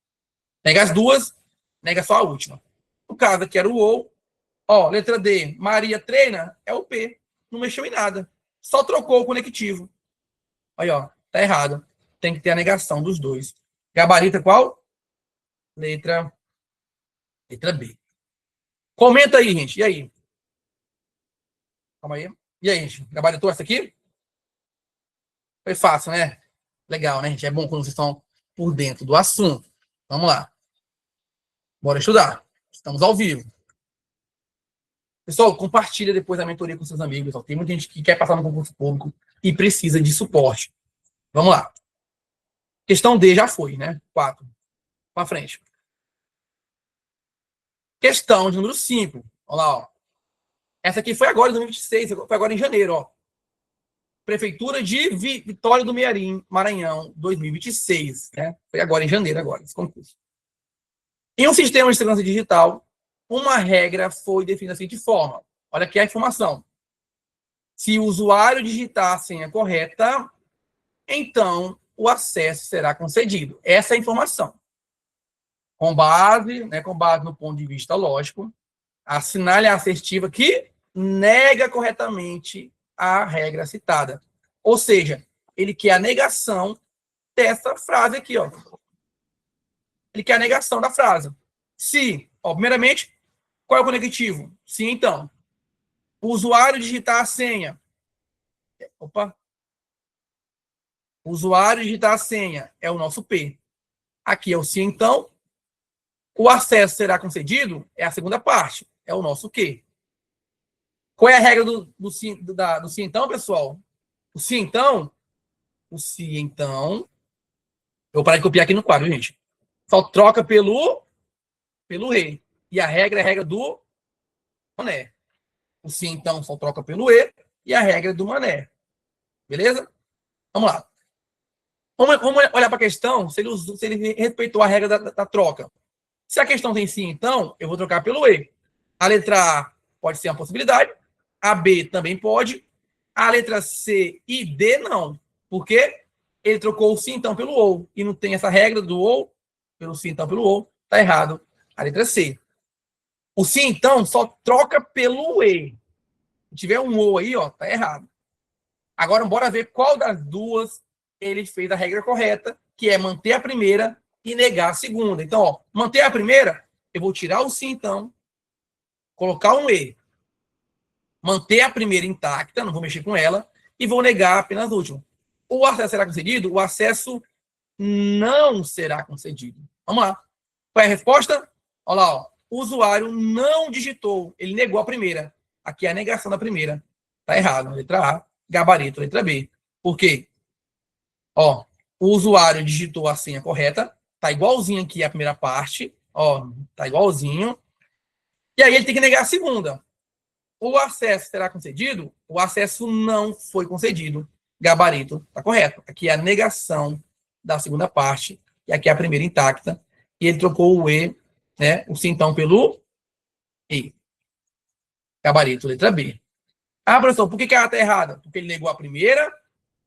Nega as duas, nega só a última. No caso aqui era o OU. Ó, letra D, Maria treina, é o P. Não mexeu em nada. Só trocou o conectivo. Aí, ó, tá errado. Tem que ter a negação dos dois. Gabarita qual? Letra B. Comenta aí, gente. E aí? Calma aí. E aí, gente? Gabaritou essa aqui? Foi fácil, né? Legal, né, gente? É bom quando vocês estão por dentro do assunto. Vamos lá. Bora estudar. Estamos ao vivo. Pessoal, compartilha depois a mentoria com seus amigos. Tem muita gente que quer passar no concurso público e precisa de suporte. Vamos lá. Questão D já foi, né? 4. Para frente. Questão de número 5. Olha lá, ó. Essa aqui foi agora em 2026, foi agora em janeiro, ó. Prefeitura de Vitória do Mearim, Maranhão, 2026, né? Foi agora em janeiro, agora, esse concurso. Em um sistema de segurança digital, uma regra foi definida da seguinte forma. Olha aqui a informação. Se o usuário digitar a senha correta, então o acesso será concedido. Essa é a informação. Com base no ponto de vista lógico, assinale a assertiva que nega corretamente a regra citada. Ou seja, ele quer a negação dessa frase aqui, ó. Ele quer a negação da frase. Se, ó, primeiramente, qual é o conectivo? Se, então, o usuário digitar a senha. Opa. O usuário digitar a senha é o nosso P. Aqui é o se, então. O acesso será concedido é a segunda parte. É o nosso Q. Qual é a regra do se, então, pessoal? O se, então. Eu vou parar de copiar aqui no quadro, gente. Só troca pelo E. E a regra é a regra do mané. O se, então, só troca pelo E. E a regra é do mané. Beleza? Vamos lá. Vamos olhar para a questão se ele respeitou a regra da troca. Se a questão tem sim, então, eu vou trocar pelo E. A letra A pode ser uma possibilidade. A B também pode. A letra C e D não. Por quê? Ele trocou o sim, então, pelo OU. E não tem essa regra do OU, pelo sim, então, pelo OU. Está errado. A letra C. O sim, então, só troca pelo E. Se tiver um OU aí, ó, tá errado. Agora, bora ver qual das duas ele fez a regra correta, que é manter a primeira e negar a segunda. Então, ó, manter a primeira, eu vou tirar o sim, então, colocar um E. Manter a primeira intacta, não vou mexer com ela, e vou negar apenas a última. O acesso será concedido? O acesso não será concedido. Vamos lá. Qual é a resposta? Olha lá, ó. O usuário não digitou, ele negou a primeira. Aqui é a negação da primeira. Tá errado. Letra A, gabarito, letra B. Por quê? Ó, o usuário digitou a senha correta, tá igualzinho aqui a primeira parte, ó, tá igualzinho. E aí ele tem que negar a segunda. O acesso será concedido? O acesso não foi concedido. Gabarito, tá correto. Aqui é a negação da segunda parte, e aqui é a primeira intacta. E ele trocou o E, né, o sim, então, pelo E. Gabarito, letra B. Ah, professor, por que ela está errada? Porque ele negou a primeira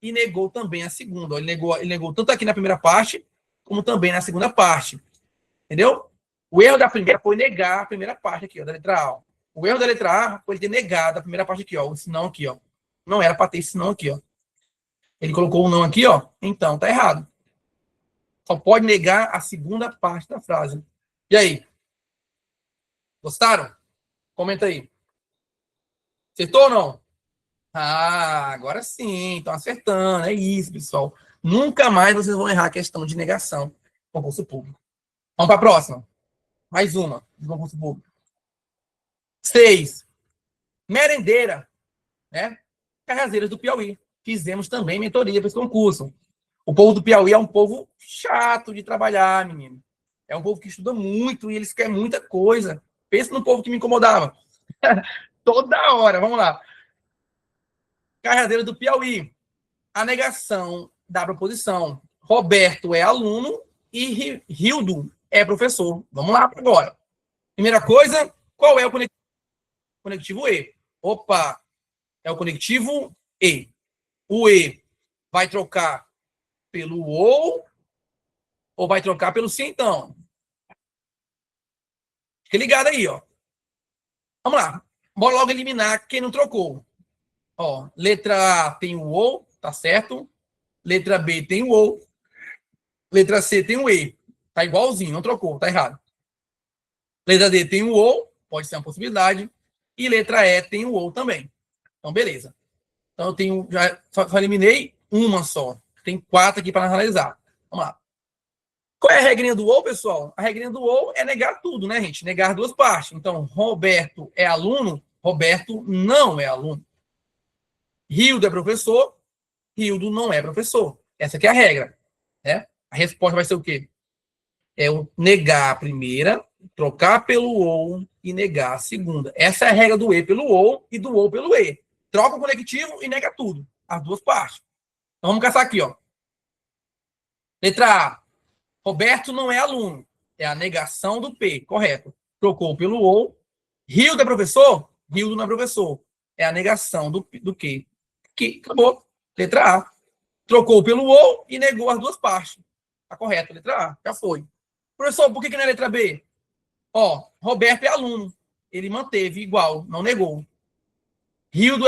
e negou também a segunda. Ele negou tanto aqui na primeira parte, como também na segunda parte. Entendeu? O erro da primeira foi negar a primeira parte aqui, ó, da letra A. Ó. O erro da letra A foi ter negado a primeira parte aqui, ó, o sinão aqui, ó. Não era para ter esse não aqui, ó. Ele colocou o não aqui, ó. Então, tá errado. Só pode negar a segunda parte da frase. E aí? Gostaram? Comenta aí. Acertou ou não? Ah, agora sim, estão acertando. É isso, pessoal. Nunca mais vocês vão errar a questão de negação do concurso público. Vamos para a próxima. Mais uma de concurso público. 6. Merendeira, né? Cajazeiras do Piauí. Fizemos também mentoria para esse concurso. O povo do Piauí é um povo chato de trabalhar, menino. É um povo que estuda muito e eles querem muita coisa. Pensa no povo que me incomodava. Toda hora, vamos lá. Cajazeiras do Piauí. A negação da proposição. Roberto é aluno e Rildo é professor. Vamos lá agora. Primeira coisa, qual é o conectivo E? Opa, é o conectivo E. O E vai trocar pelo ou vai trocar pelo sim, então? Fica ligado aí, ó. Vamos lá. Bora logo eliminar quem não trocou. Ó, letra A tem o ou, tá certo? Letra B tem o ou. Letra C tem o E. Tá igualzinho, não trocou, tá errado. Letra D tem o ou, pode ser uma possibilidade. E letra E tem o ou também. Então, beleza. Então, eu tenho, já só eliminei uma só. Tem 4 aqui para analisar. Vamos lá. Qual é a regrinha do ou, pessoal? A regrinha do ou é negar tudo, né, gente? Negar duas partes. Então, Roberto é aluno, Roberto não é aluno. Rildo é professor, Rildo não é professor. Essa aqui é a regra, né? A resposta vai ser o quê? É o negar a primeira, trocar pelo ou e negar a segunda. Essa é a regra do E pelo ou e do ou pelo E. Troca o conectivo e nega tudo, as duas partes. Então vamos caçar aqui, ó. Letra A. Roberto não é aluno. É a negação do P, correto. Trocou pelo ou. Rildo é professor? Rildo não é professor. É a negação do quê? Que acabou. Letra A. Trocou pelo ou e negou as duas partes. Tá correto, letra A. Já foi. Professor, por que não é letra B? Ó, Roberto é aluno. Ele manteve igual, não negou. Rildo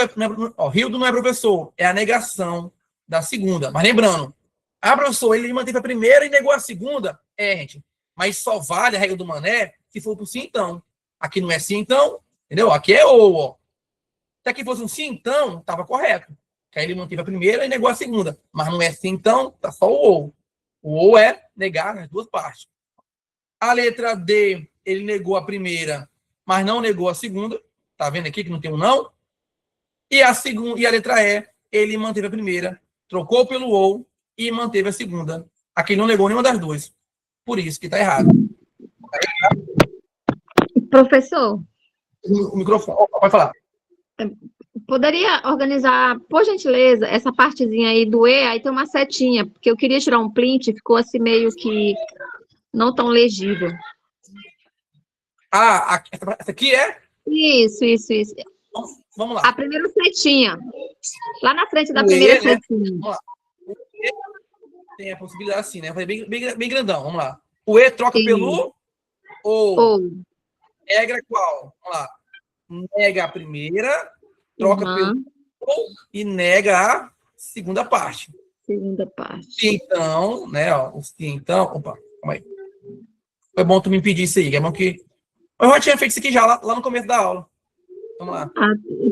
não é professor. É a negação da segunda. Mas lembrando, professor, ele manteve a primeira e negou a segunda? É, gente. Mas só vale a regra do mané se for pro sim, então. Aqui não é sim, então. Entendeu? Aqui é ou, ó. Se aqui fosse um sim, então, estava correto. Que aí ele manteve a primeira e negou a segunda. Mas não é sim, então, tá só o ou. O ou é negar as duas partes. A letra D, ele negou a primeira, mas não negou a segunda. Tá vendo aqui que não tem um não? E a letra E, ele manteve a primeira, trocou pelo ou e manteve a segunda. Aqui ele não negou nenhuma das duas. Por isso que tá errado. Professor, O microfone. Pode falar. poderia organizar, por gentileza, essa partezinha aí do E, aí tem uma setinha, porque eu queria tirar um print, ficou assim meio que não tão legível. Essa aqui é? Isso. Vamos lá. A primeira setinha. Lá na frente da O primeira E, né? setinha. Vamos lá. O E tem a possibilidade assim, né? Fazer bem grandão. Vamos lá. O E troca Sim. pelo ou. Ou. Regra qual? Vamos lá. Nega a primeira, troca pelo ou e nega a segunda parte. Segunda parte. Se então, né? Ó, o se então. Opa, calma aí. Foi bom tu me pedir isso aí, que é bom que. Eu já tinha feito isso aqui já lá no começo da aula. Vamos lá.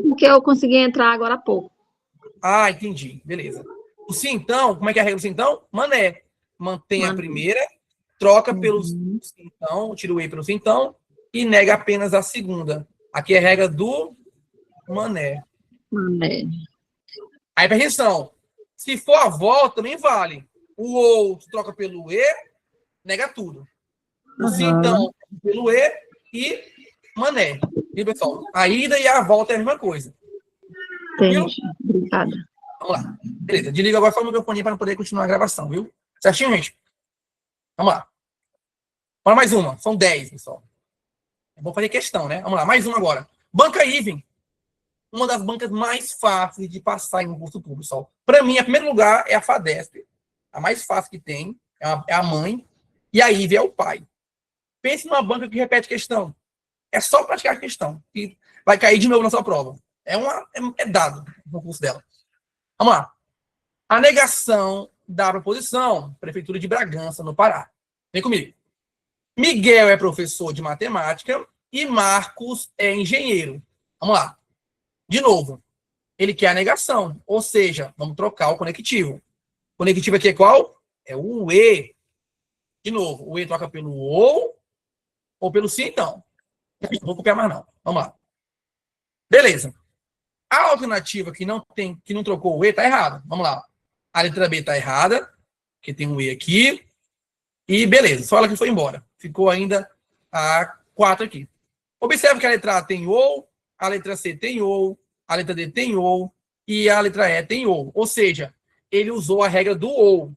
Porque eu consegui entrar agora há pouco. Entendi. Beleza. O se então, como é que é a regra do se então? Mané. Mantém a primeira, troca pelo se então, tira o E pelo se então e nega apenas a segunda. Aqui é a regra do mané. Mané. Aí, presta atenção. Se for a volta, também vale. O ou troca pelo E, nega tudo. O se então, pelo E e mané. E, pessoal, a ida e a volta é a mesma coisa. Entendi. Obrigada. Vamos lá. Beleza. Desliga agora só o microfone para não poder continuar a gravação, viu? Certinho, gente? Vamos lá. Bora mais uma. São 10, pessoal. Eu vou fazer questão, né? Vamos lá. Mais uma agora. Banca Ivem. Uma das bancas mais fáceis de passar em um curso público, pessoal. Para mim, em primeiro lugar, é a FADESP. A mais fácil que tem. É a mãe. E a Ivem é o pai. Pense numa banca que repete questão. É só praticar a questão. E vai cair de novo na sua prova. É dado no curso dela. Vamos lá. A negação da proposição. Prefeitura de Bragança, no Pará. Vem comigo. Miguel é professor de matemática e Marcos é engenheiro. Vamos lá. De novo, ele quer a negação. Ou seja, vamos trocar o conectivo. O conectivo aqui é qual? É o E. De novo, o E troca pelo ou pelo sim, então. Não vou copiar mais, não. Vamos lá. Beleza. A alternativa que não trocou o E está errada. Vamos lá. A letra B está errada, porque tem um E aqui. E beleza, só ela que foi embora. Ficou ainda a 4 aqui. Observe que a letra A tem ou, a letra C tem ou, a letra D tem ou e a letra E tem ou. Ou seja, ele usou a regra do ou.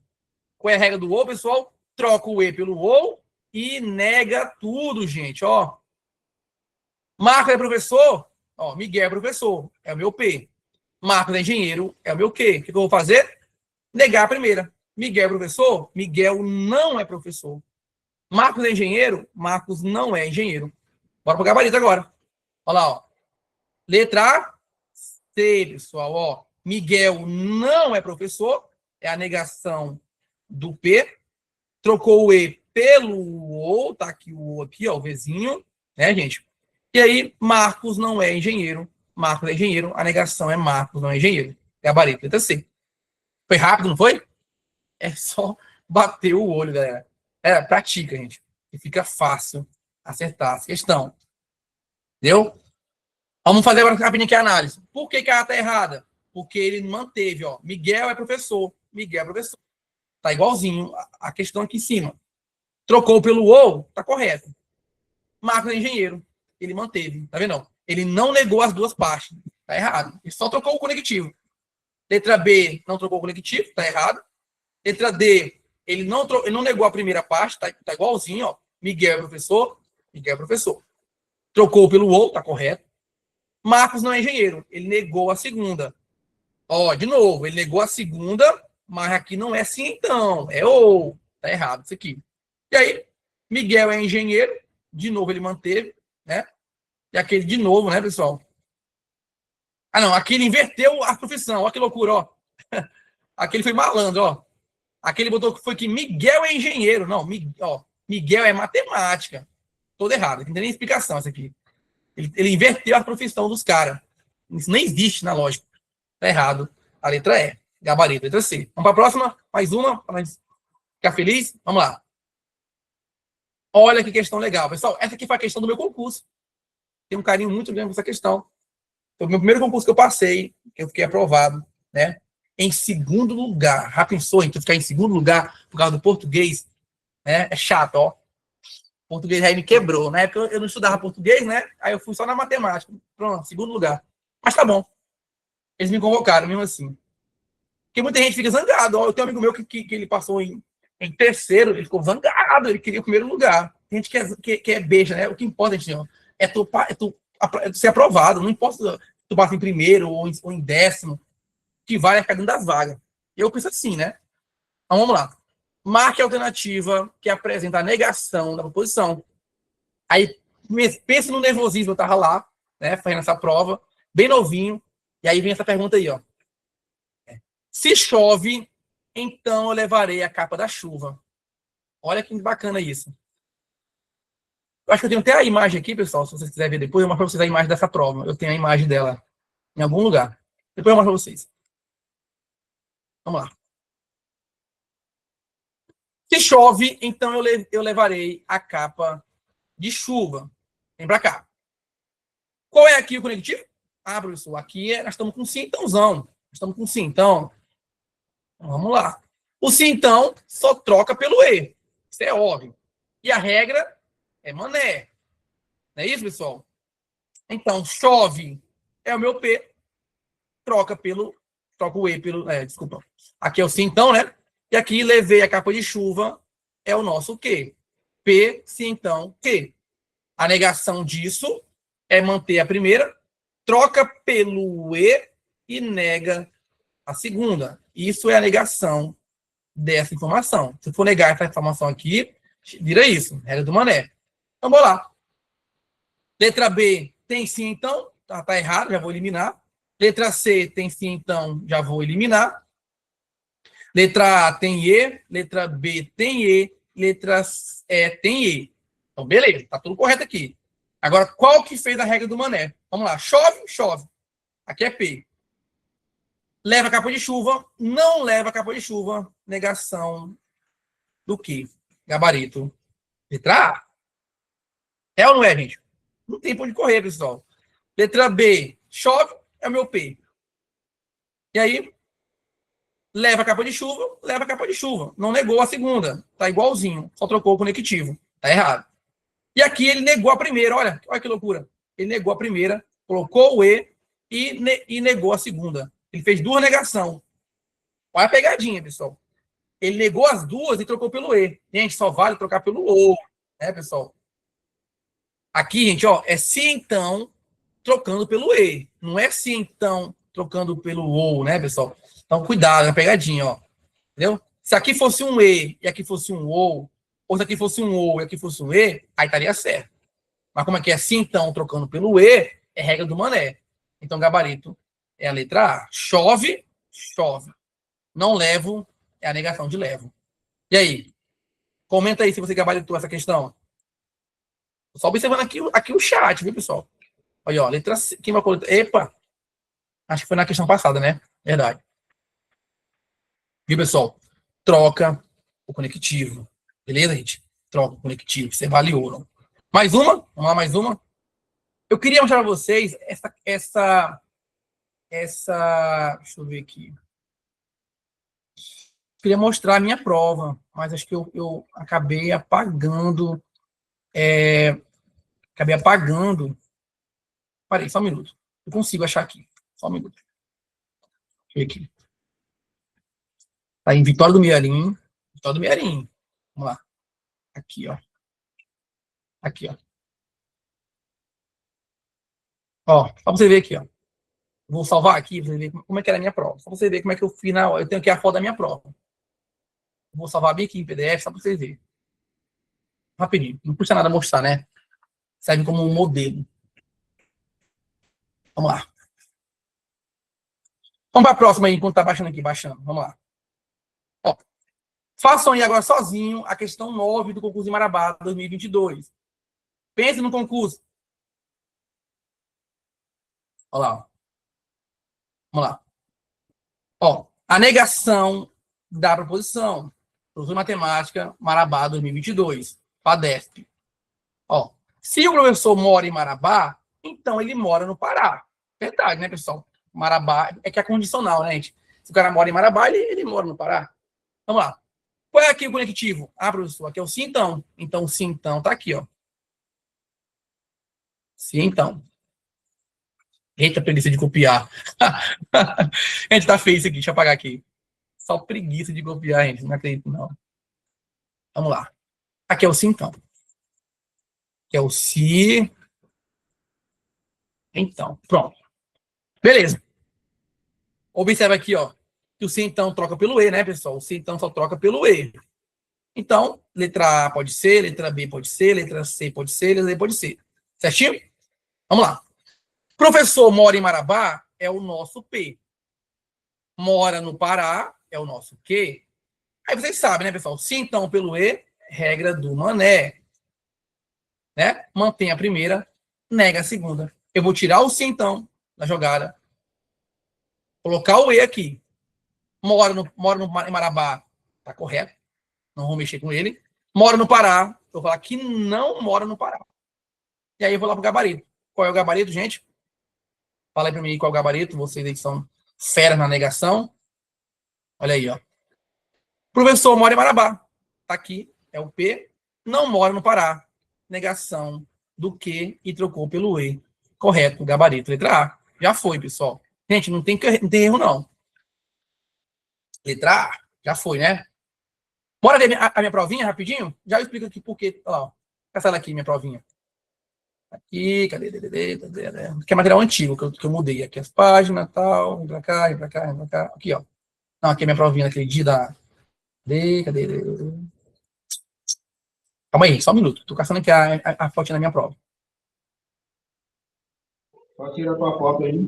Qual é a regra do ou, pessoal? Troca o E pelo ou e nega tudo, gente. Ó. Marcos é professor? Ó, Miguel é professor. É o meu P. Marcos é engenheiro. É o meu Q. O que eu vou fazer? Negar a primeira. Miguel é professor? Miguel não é professor. Marcos é engenheiro? Marcos não é engenheiro. Bora pro gabarito agora. Olha lá, ó. Letra A, C, pessoal, ó. Miguel não é professor. É a negação do P. Trocou o E pelo O. Tá aqui o O aqui, ó, o Vzinho. Né, gente? E aí, Marcos não é engenheiro. Marcos é engenheiro. A negação é Marcos não é engenheiro. Gabarito, letra C. Foi rápido, não foi? É só bater o olho, galera. Pratica, gente. E fica fácil acertar essa questão. Entendeu? Vamos fazer agora rapidinho aqui a análise. Por que a A está errada? Porque ele manteve, ó. Miguel é professor. Miguel é professor. Tá igualzinho a questão aqui em cima. Trocou pelo ou, tá correto. Marcos é engenheiro. Ele manteve, tá vendo? Ele não negou as duas partes. Tá errado. Ele só trocou o conectivo. Letra B, não trocou o conectivo, tá errado. Letra D, ele não negou a primeira parte, tá igualzinho, ó. Miguel é professor, Miguel é professor. Trocou pelo ou, tá correto. Marcos não é engenheiro, ele negou a segunda. Ó, de novo, ele negou a segunda, mas aqui não é sim então, é ou. Tá errado isso aqui. E aí, Miguel é engenheiro, de novo ele manteve, né? E aquele de novo, né, pessoal? Ah, não, aqui ele inverteu a profissão, ó que loucura, ó. Aquele foi malandro, ó. Aquele botou que foi que Miguel é engenheiro. Não, Miguel é matemática. Todo errado, não tem nem explicação isso aqui. Ele inverteu a profissão dos caras. Isso nem existe na lógica. Tá errado. A letra E. Gabarito, letra C. Vamos para a próxima? Mais uma, para ficar feliz? Vamos lá. Olha que questão legal. Pessoal, essa aqui foi a questão do meu concurso. Tenho um carinho muito grande com essa questão. Foi o meu primeiro concurso que eu passei, que eu fiquei aprovado, né? Em segundo lugar. Já pensou em ficar em segundo lugar por causa do português? Né? É chato, ó. O português aí me quebrou. Na época eu não estudava português, né? Aí eu fui só na matemática. Pronto, segundo lugar. Mas tá bom. Eles me convocaram mesmo assim. Porque muita gente fica zangado. Ó. Eu tenho um amigo meu que ele passou em terceiro, ele ficou zangado, ele queria o primeiro lugar. Tem gente que é beija, né? O que importa, gente, é tu ser aprovado. Não importa se tu passa em primeiro ou em décimo, que vale é ficar dentro das vagas. Eu penso assim, né? Então vamos lá. Marque a alternativa que apresenta a negação da proposição. Aí pensa no nervosismo, eu tava lá, né, fazendo essa prova, bem novinho, e aí vem essa pergunta aí, ó. Se chove, então eu levarei a capa da chuva. Olha que bacana isso. Eu acho que eu tenho até a imagem aqui, pessoal, se vocês quiserem ver depois, eu mostro para vocês a imagem dessa prova. Eu tenho a imagem dela em algum lugar. Depois eu mostro para vocês. Vamos lá. Se chove, então eu levarei a capa de chuva. Vem para cá. Qual é aqui o conectivo? Ah, professor, aqui nós estamos com sim, entãozão. Nós estamos com sim, então. Vamos lá. O sim, então, só troca pelo E. Isso é óbvio. E a regra é mané. Não é isso, pessoal? Então, chove é o meu P. Troca o E pelo... desculpa. Aqui é o sim, então, né? E aqui levei a capa de chuva é o nosso Q. P, sim, então, Q. A negação disso é manter a primeira, troca pelo E nega a segunda. Isso é a negação dessa informação. Se for negar essa informação aqui, vira isso, regra do mané. Então, vamos lá. Letra B tem sim, então. Tá errado, já vou eliminar. Letra C tem sim, então, já vou eliminar. Letra A tem E, letra B tem E, letra E tem E. Então, beleza, tá tudo correto aqui. Agora, qual que fez a regra do mané? Vamos lá. Chove, chove. Aqui é P. Leva a capa de chuva, não leva a capa de chuva. Negação do que? Gabarito. Letra A. É ou não é, gente? Não tem pra onde correr, pessoal. Letra B. Chove, é o meu P. E aí, leva a capa de chuva, leva a capa de chuva. Não negou a segunda. Tá igualzinho. Só trocou o conectivo. Tá errado. E aqui ele negou a primeira. Olha que loucura. Ele negou a primeira, colocou o E e negou a segunda. Ele fez duas negações. Olha a pegadinha, pessoal. Ele negou as duas e trocou pelo E. Gente, só vale trocar pelo O. Né, pessoal? Aqui, gente, ó, é se então trocando pelo E. Não é se então trocando pelo O, né, pessoal? Então, cuidado, é a pegadinha, ó. Entendeu? Se aqui fosse um E e aqui fosse um ou se aqui fosse um O e aqui fosse um E, aí estaria certo. Mas como é que é assim, então, trocando pelo E, é regra do mané. Então, gabarito é a letra A. Chove, chove. Não levo, é a negação de levo. E aí? Comenta aí se você gabaritou essa questão. Só observando aqui o chat, viu, pessoal? Olha, ó, letra C. Quem vai colocar? Epa! Acho que foi na questão passada, né? Verdade. Viu, pessoal? Troca o conectivo. Beleza, gente? Troca o conectivo. Você avaliou, não? Mais uma? Vamos lá, mais uma. Eu queria mostrar para vocês essa. Deixa eu ver aqui. queria mostrar a minha prova, mas acho que eu acabei apagando. Acabei apagando. Parei, só um minuto. Eu consigo achar aqui. Só um minuto. Deixa eu ver aqui. Tá em Vitória do Mearim. Vitória do Mearim. Vamos lá. Aqui, ó. Aqui, ó. Ó, só pra você ver aqui, ó. Vou salvar aqui pra você ver como é que era a minha prova. Só pra você ver como é que eu fiz na hora. Eu tenho aqui a foto da minha prova. Vou salvar bem aqui em PDF, só pra vocês verem. Rapidinho. Não custa nada mostrar, né? Serve como um modelo. Vamos lá. Vamos para a próxima aí, enquanto tá baixando aqui, baixando. Vamos lá. Ó, façam aí agora sozinho a questão 9 do concurso de Marabá 2022. Pense no concurso. Olha lá. Vamos lá. Ó, a negação da proposição. Professor de Matemática, Marabá 2022. PADESP. Ó, se o professor mora em Marabá, então ele mora no Pará. Verdade, né, pessoal? Marabá é que é condicional, né, gente? Se o cara mora em Marabá, ele mora no Pará. Vamos lá. Qual é aqui o conectivo? Ah, professor, aqui é o sim, então. Então, sim, então, tá aqui, ó. Sim, então. Eita, preguiça de copiar. A gente tá feio isso aqui, deixa eu apagar aqui. Só preguiça de copiar, gente. Não acredito, não. Vamos lá. Aqui é o sim, então. Aqui é o se. Então, pronto. Beleza. Observa aqui, ó. Que o sim, então, troca pelo E, né, pessoal? O sim, então, só troca pelo E. Então, letra A pode ser, letra B pode ser, letra C pode ser, letra D pode ser. Certinho? Vamos lá. Professor mora em Marabá é o nosso P. Mora no Pará é o nosso Q. Aí vocês sabem, né, pessoal? Se então pelo E, regra do mané. Né? Mantém a primeira, nega a segunda. Eu vou tirar o se então da jogada. Colocar o E aqui. Mora em Marabá, tá correto. Não vou mexer com ele. Mora no Pará, eu vou falar que não mora no Pará. E aí eu vou lá pro gabarito. Qual é o gabarito, gente? Fala aí pra mim qual é o gabarito. Vocês aí que são feras na negação. Olha aí, ó. Professor mora em Marabá. Tá aqui, é o P. Não mora no Pará. Negação do Q e trocou pelo E. Correto, gabarito. Letra A. Já foi, pessoal. Gente, não tem erro, não. Letra A. Já foi, né? Bora ver a minha provinha rapidinho? Já eu explico aqui por quê. Olha lá, ó. Essa aqui, minha provinha. Aqui, cadê? Que é material antigo que eu mudei. Aqui as páginas e tal. Vem pra cá, vem pra cá, vem pra cá. Aqui, ó. Não, aqui é minha provinha daquele dia da. Cadê? Calma aí, só um minuto. Tô caçando aqui a fotinha da minha prova. Pode tirar a tua foto aí.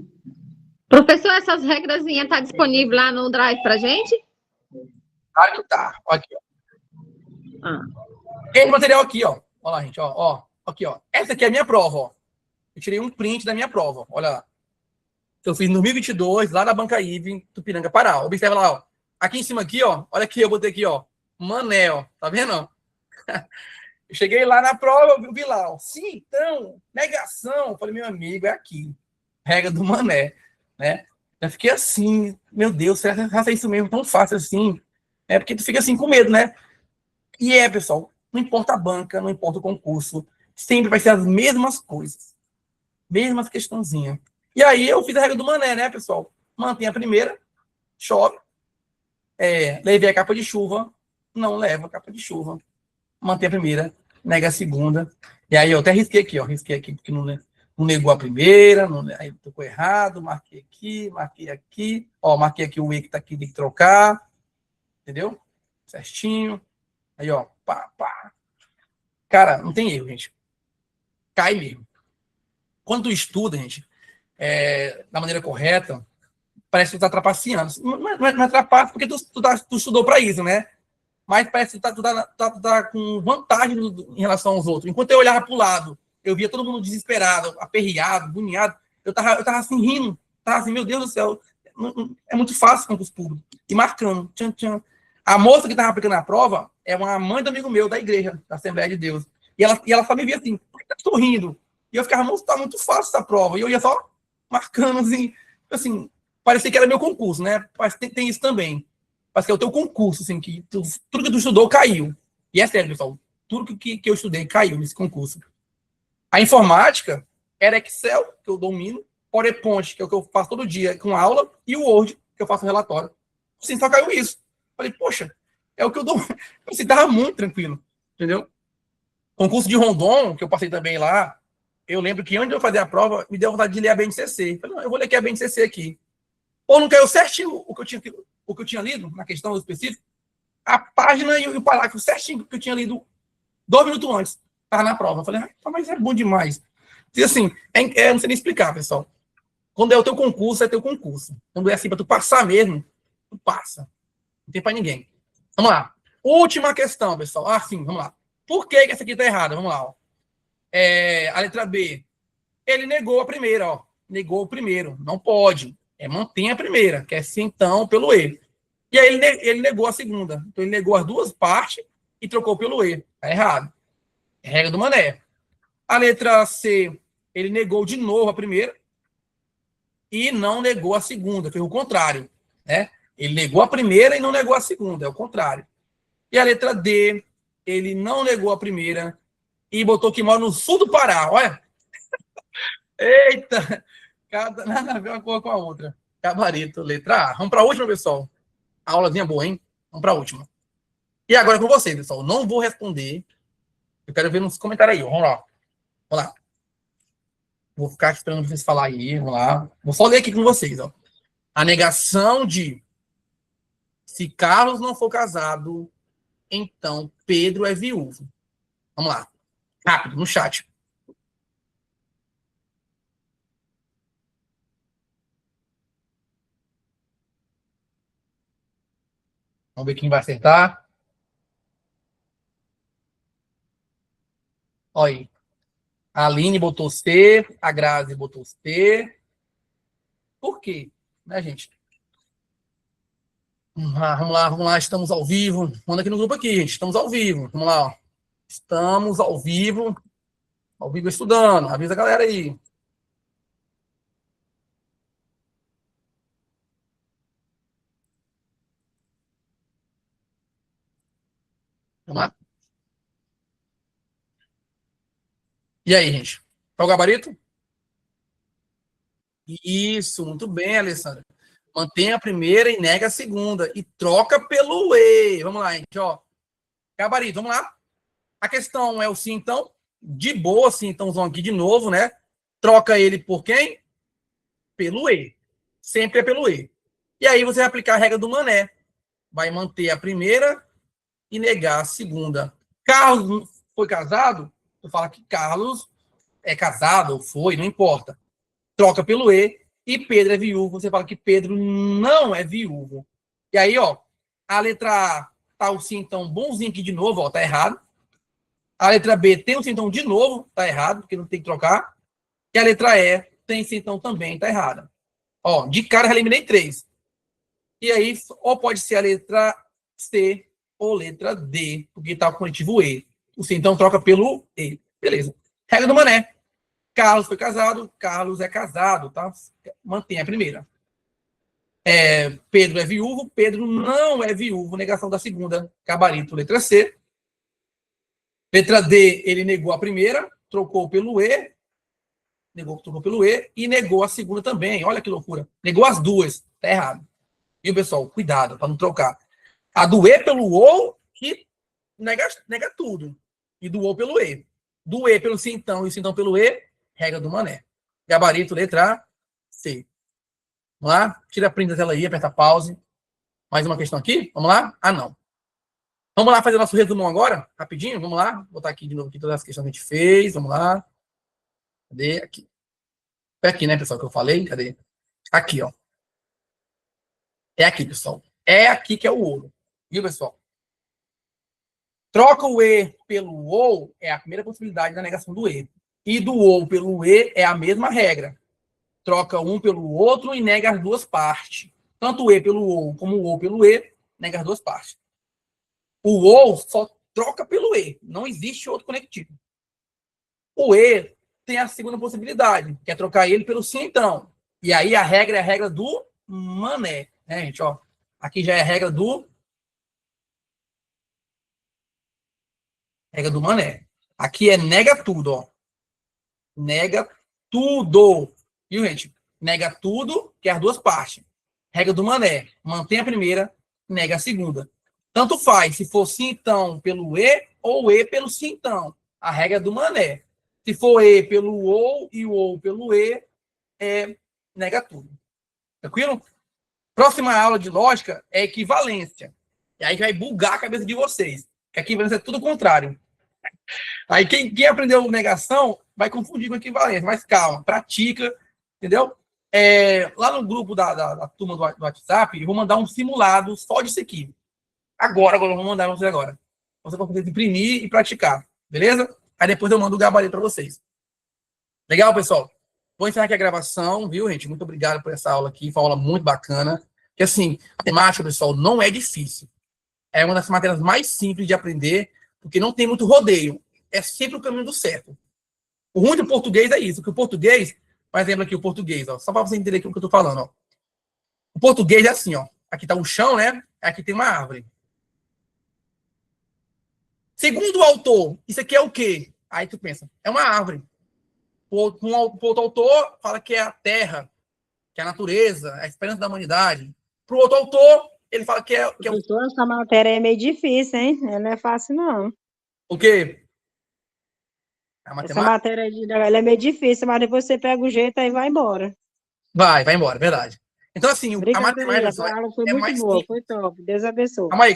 Professor, essas regras tá disponível lá no Drive pra gente? Claro que tá. Aqui, ó. Esse material aqui, ó. Olha lá, gente, ó. Aqui, ó. Essa aqui é a minha prova, ó. Eu tirei um print da minha prova. Olha lá. Eu fiz em 2022, lá na Banca IVE, Tupiranga, Pará. Observa lá, ó. Aqui em cima, aqui, ó. Olha aqui, eu botei aqui, ó. Mané, ó. Tá vendo? Eu cheguei lá na prova, eu vi lá, ó. Sim, então, negação. Eu falei, meu amigo, é aqui. Regra do mané, né? Eu fiquei assim, meu Deus, será que é isso mesmo tão fácil assim? É porque tu fica assim com medo, né? E pessoal, não importa a banca, não importa o concurso, sempre vai ser as mesmas coisas. Mesmas questãozinhas. E aí eu fiz a regra do mané, né, pessoal? Mantém a primeira, chove. Levei a capa de chuva, não leva a capa de chuva. Mantém a primeira, nega a segunda. E aí eu até risquei aqui, porque não negou a primeira, aí tocou errado, marquei aqui. Ó, marquei aqui o E que tá aqui, tem que trocar. Entendeu? Certinho. Aí, ó, pá. Cara, não tem erro, gente. Cai mesmo. Quando tu estuda, gente, da maneira correta, parece que tu tá trapaceando. Não é trapaça porque tu estudou para isso, né? Mas parece que tu tá com vantagem em relação aos outros. Enquanto eu olhava pro lado, eu via todo mundo desesperado, aperreado, agoniado. Eu tava assim, rindo. Tava assim, meu Deus do céu. É muito fácil concurso público. E marcando. Tchan, tchan. A moça que tava aplicando a prova é uma mãe do amigo meu da igreja, da Assembleia de Deus. E ela só me via assim, por que eu tô rindo? E eu ficava, moço, tá muito fácil essa prova. E eu ia só marcando, assim, parecia que era meu concurso, né? Mas tem isso também. Parece que é o teu concurso, assim, que tudo que tu estudou caiu. E é sério, pessoal. Tudo que eu estudei caiu nesse concurso. A informática era Excel, que eu domino, PowerPoint, que é o que eu faço todo dia com aula, e o Word, que eu faço relatório. Assim, só caiu isso. Falei, poxa, é o que eu dou. Assim, tava muito tranquilo, entendeu? Concurso de Rondon, que eu passei também lá, eu lembro que antes de eu fazer a prova, me deu vontade de ler a BNCC. Falei, não, eu vou ler aqui a BNCC aqui. Ou não caiu certinho o que eu tinha lido, na questão específica, a página e o parágrafo certinho que eu tinha lido 2 minutos antes. Estava na prova. Eu falei, mas é bom demais. E assim, não sei nem explicar, pessoal. Quando é o teu concurso, é teu concurso. Quando é assim, para tu passar mesmo, tu passa. Não tem para ninguém. Vamos lá. Última questão, pessoal. Ah, sim, vamos lá. Por que essa aqui está errada? Vamos lá. Ó. A letra B. Ele negou a primeira, ó. Negou o primeiro. Não pode. Mantém a primeira, que é sim, então, pelo E. E aí ele negou a segunda. Então, ele negou as duas partes e trocou pelo E. Está errado. É regra do Mané. A letra C, ele negou de novo a primeira e não negou a segunda, foi o contrário, né? Ele negou a primeira e não negou a segunda, é o contrário. E a letra D, ele não negou a primeira e botou que mora no sul do Pará, olha. Eita! Nada a ver uma coisa com a outra. Gabarito, letra A. Vamos para a última, pessoal. A aulazinha boa, hein? Vamos para a última. E agora é com vocês, pessoal. Não vou responder. Eu quero ver nos comentários aí. Vamos lá. Vamos lá. Vou ficar esperando vocês falar aí. Vamos lá. Vou só ler aqui com vocês. Ó. A negação de se Carlos não for casado, então Pedro é viúvo. Vamos lá. Rápido, no chat. Vamos ver quem vai acertar. Olha aí. A Aline botou C, a Grazi botou C. Por quê? Né, gente? Vamos lá, estamos ao vivo. Manda aqui no grupo aqui, gente. Estamos ao vivo. Vamos lá, ó. Estamos ao vivo estudando. Avisa a galera aí. Vamos lá. E aí, gente? Qual o gabarito? Isso, muito bem, Alessandra. Mantém a primeira e nega a segunda. E troca pelo E. Vamos lá, gente, ó. Gabarito, vamos lá. A questão é o sim, então. De boa, sim, então, vamos aqui de novo, né? Troca ele por quem? Pelo E. Sempre é pelo E. E aí você vai aplicar a regra do Mané. Vai manter a primeira e negar a segunda. Carlos foi casado? Tu fala que Carlos é casado ou foi, não importa. Troca pelo E. E Pedro é viúvo. Você fala que Pedro não é viúvo. E aí, ó, a letra A tá o sim, então, bonzinho aqui de novo, ó, tá errado. A letra B tem o sim, então, de novo, tá errado, porque não tem que trocar. E a letra E tem sim, então, também, tá errada. Ó, de cara, já eliminei 3. E aí, ou pode ser a letra C ou letra D, porque tá o conectivo E. O sim, então, troca pelo E. Beleza. Regra do Mané. Carlos foi casado, Carlos é casado, tá? Mantém a primeira. Pedro é viúvo, Pedro não é viúvo, negação da segunda, gabarito, letra C. Letra D, ele negou a primeira, trocou pelo E, trocou pelo E e negou a segunda também. Olha que loucura. Negou as duas, tá errado. E pessoal, cuidado para não trocar. A do E pelo O, que nega tudo. E do O pelo E. Do E pelo sim, então, e sim, então pelo E, regra do Mané. Gabarito, letra C. Vamos lá? Tira a print da tela aí, aperta pause. Mais uma questão aqui? Vamos lá? Ah, não. Vamos lá fazer nosso resumão agora? Rapidinho, vamos lá. Vou botar aqui de novo aqui todas as questões que a gente fez. Vamos lá. Cadê? Aqui. É aqui, né, pessoal, que eu falei? Cadê? Aqui, ó. É aqui, pessoal. É aqui que é o ouro. Viu, pessoal? Troca o E pelo OU é a primeira possibilidade da negação do E. E do OU pelo E é a mesma regra. Troca um pelo outro e nega as duas partes. Tanto o E pelo OU como o OU pelo E, nega as duas partes. O OU só troca pelo E. Não existe outro conectivo. O E tem a segunda possibilidade, que é trocar ele pelo sim, então. E aí a regra é a regra do Mané. Gente, ó. Aqui já é a regra do mané. Aqui é nega tudo, ó. Nega tudo. Viu, gente? Nega tudo, que é as duas partes. Regra do mané. Mantém a primeira, nega a segunda. Tanto faz se for sim, então, pelo E ou E pelo sim, então. A regra do mané. Se for E pelo ou e o ou pelo E, nega tudo. Tranquilo? Próxima aula de lógica é equivalência. E aí vai bugar a cabeça de vocês. Que a equivalência é tudo o contrário. Aí quem aprendeu negação vai confundir com equivalência. Mas calma, pratica, entendeu? Lá no grupo da turma do WhatsApp, eu vou mandar um simulado só disso aqui. Agora eu vou mandar para vocês agora. Você vai poder imprimir e praticar. Beleza? Aí depois eu mando o gabarito para vocês. Legal, pessoal? Vou encerrar aqui a gravação, viu, gente? Muito obrigado por essa aula aqui. Foi uma aula muito bacana. Porque, assim, matemática, pessoal, não é difícil. É uma das matérias mais simples de aprender, porque não tem muito rodeio. É sempre o caminho do certo. O ruim do português é isso, que o português, por exemplo, aqui o português, ó, só para você entender aqui o que eu estou falando, ó. O português é assim, ó. Aqui está o chão, né? Aqui tem uma árvore. Segundo o autor, isso aqui é o quê? Aí tu pensa, é uma árvore. O outro autor fala que é a terra, que é a natureza, a esperança da humanidade. Para o outro autor, ele fala que é Professor, essa matéria é meio difícil, hein? Ela não é fácil, não. o quê? Essa matéria ela é meio difícil, mas depois você pega o jeito e vai embora. Vai embora, verdade. Então, assim, a matemática a aula foi muito boa, simples. foi top. Deus abençoe. Calma aí.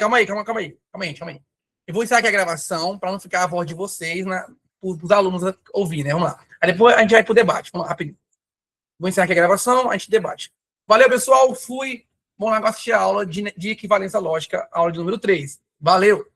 Eu vou encerrar aqui a gravação para não ficar a voz de vocês para os alunos ouvir, né? Vamos lá. Aí depois a gente vai para o debate. Vamos lá, rapidinho. Vou encerrar aqui a gravação, a gente debate. Valeu, pessoal. Fui. Vamos lá assistir a aula de equivalência lógica, aula de número 3. Valeu!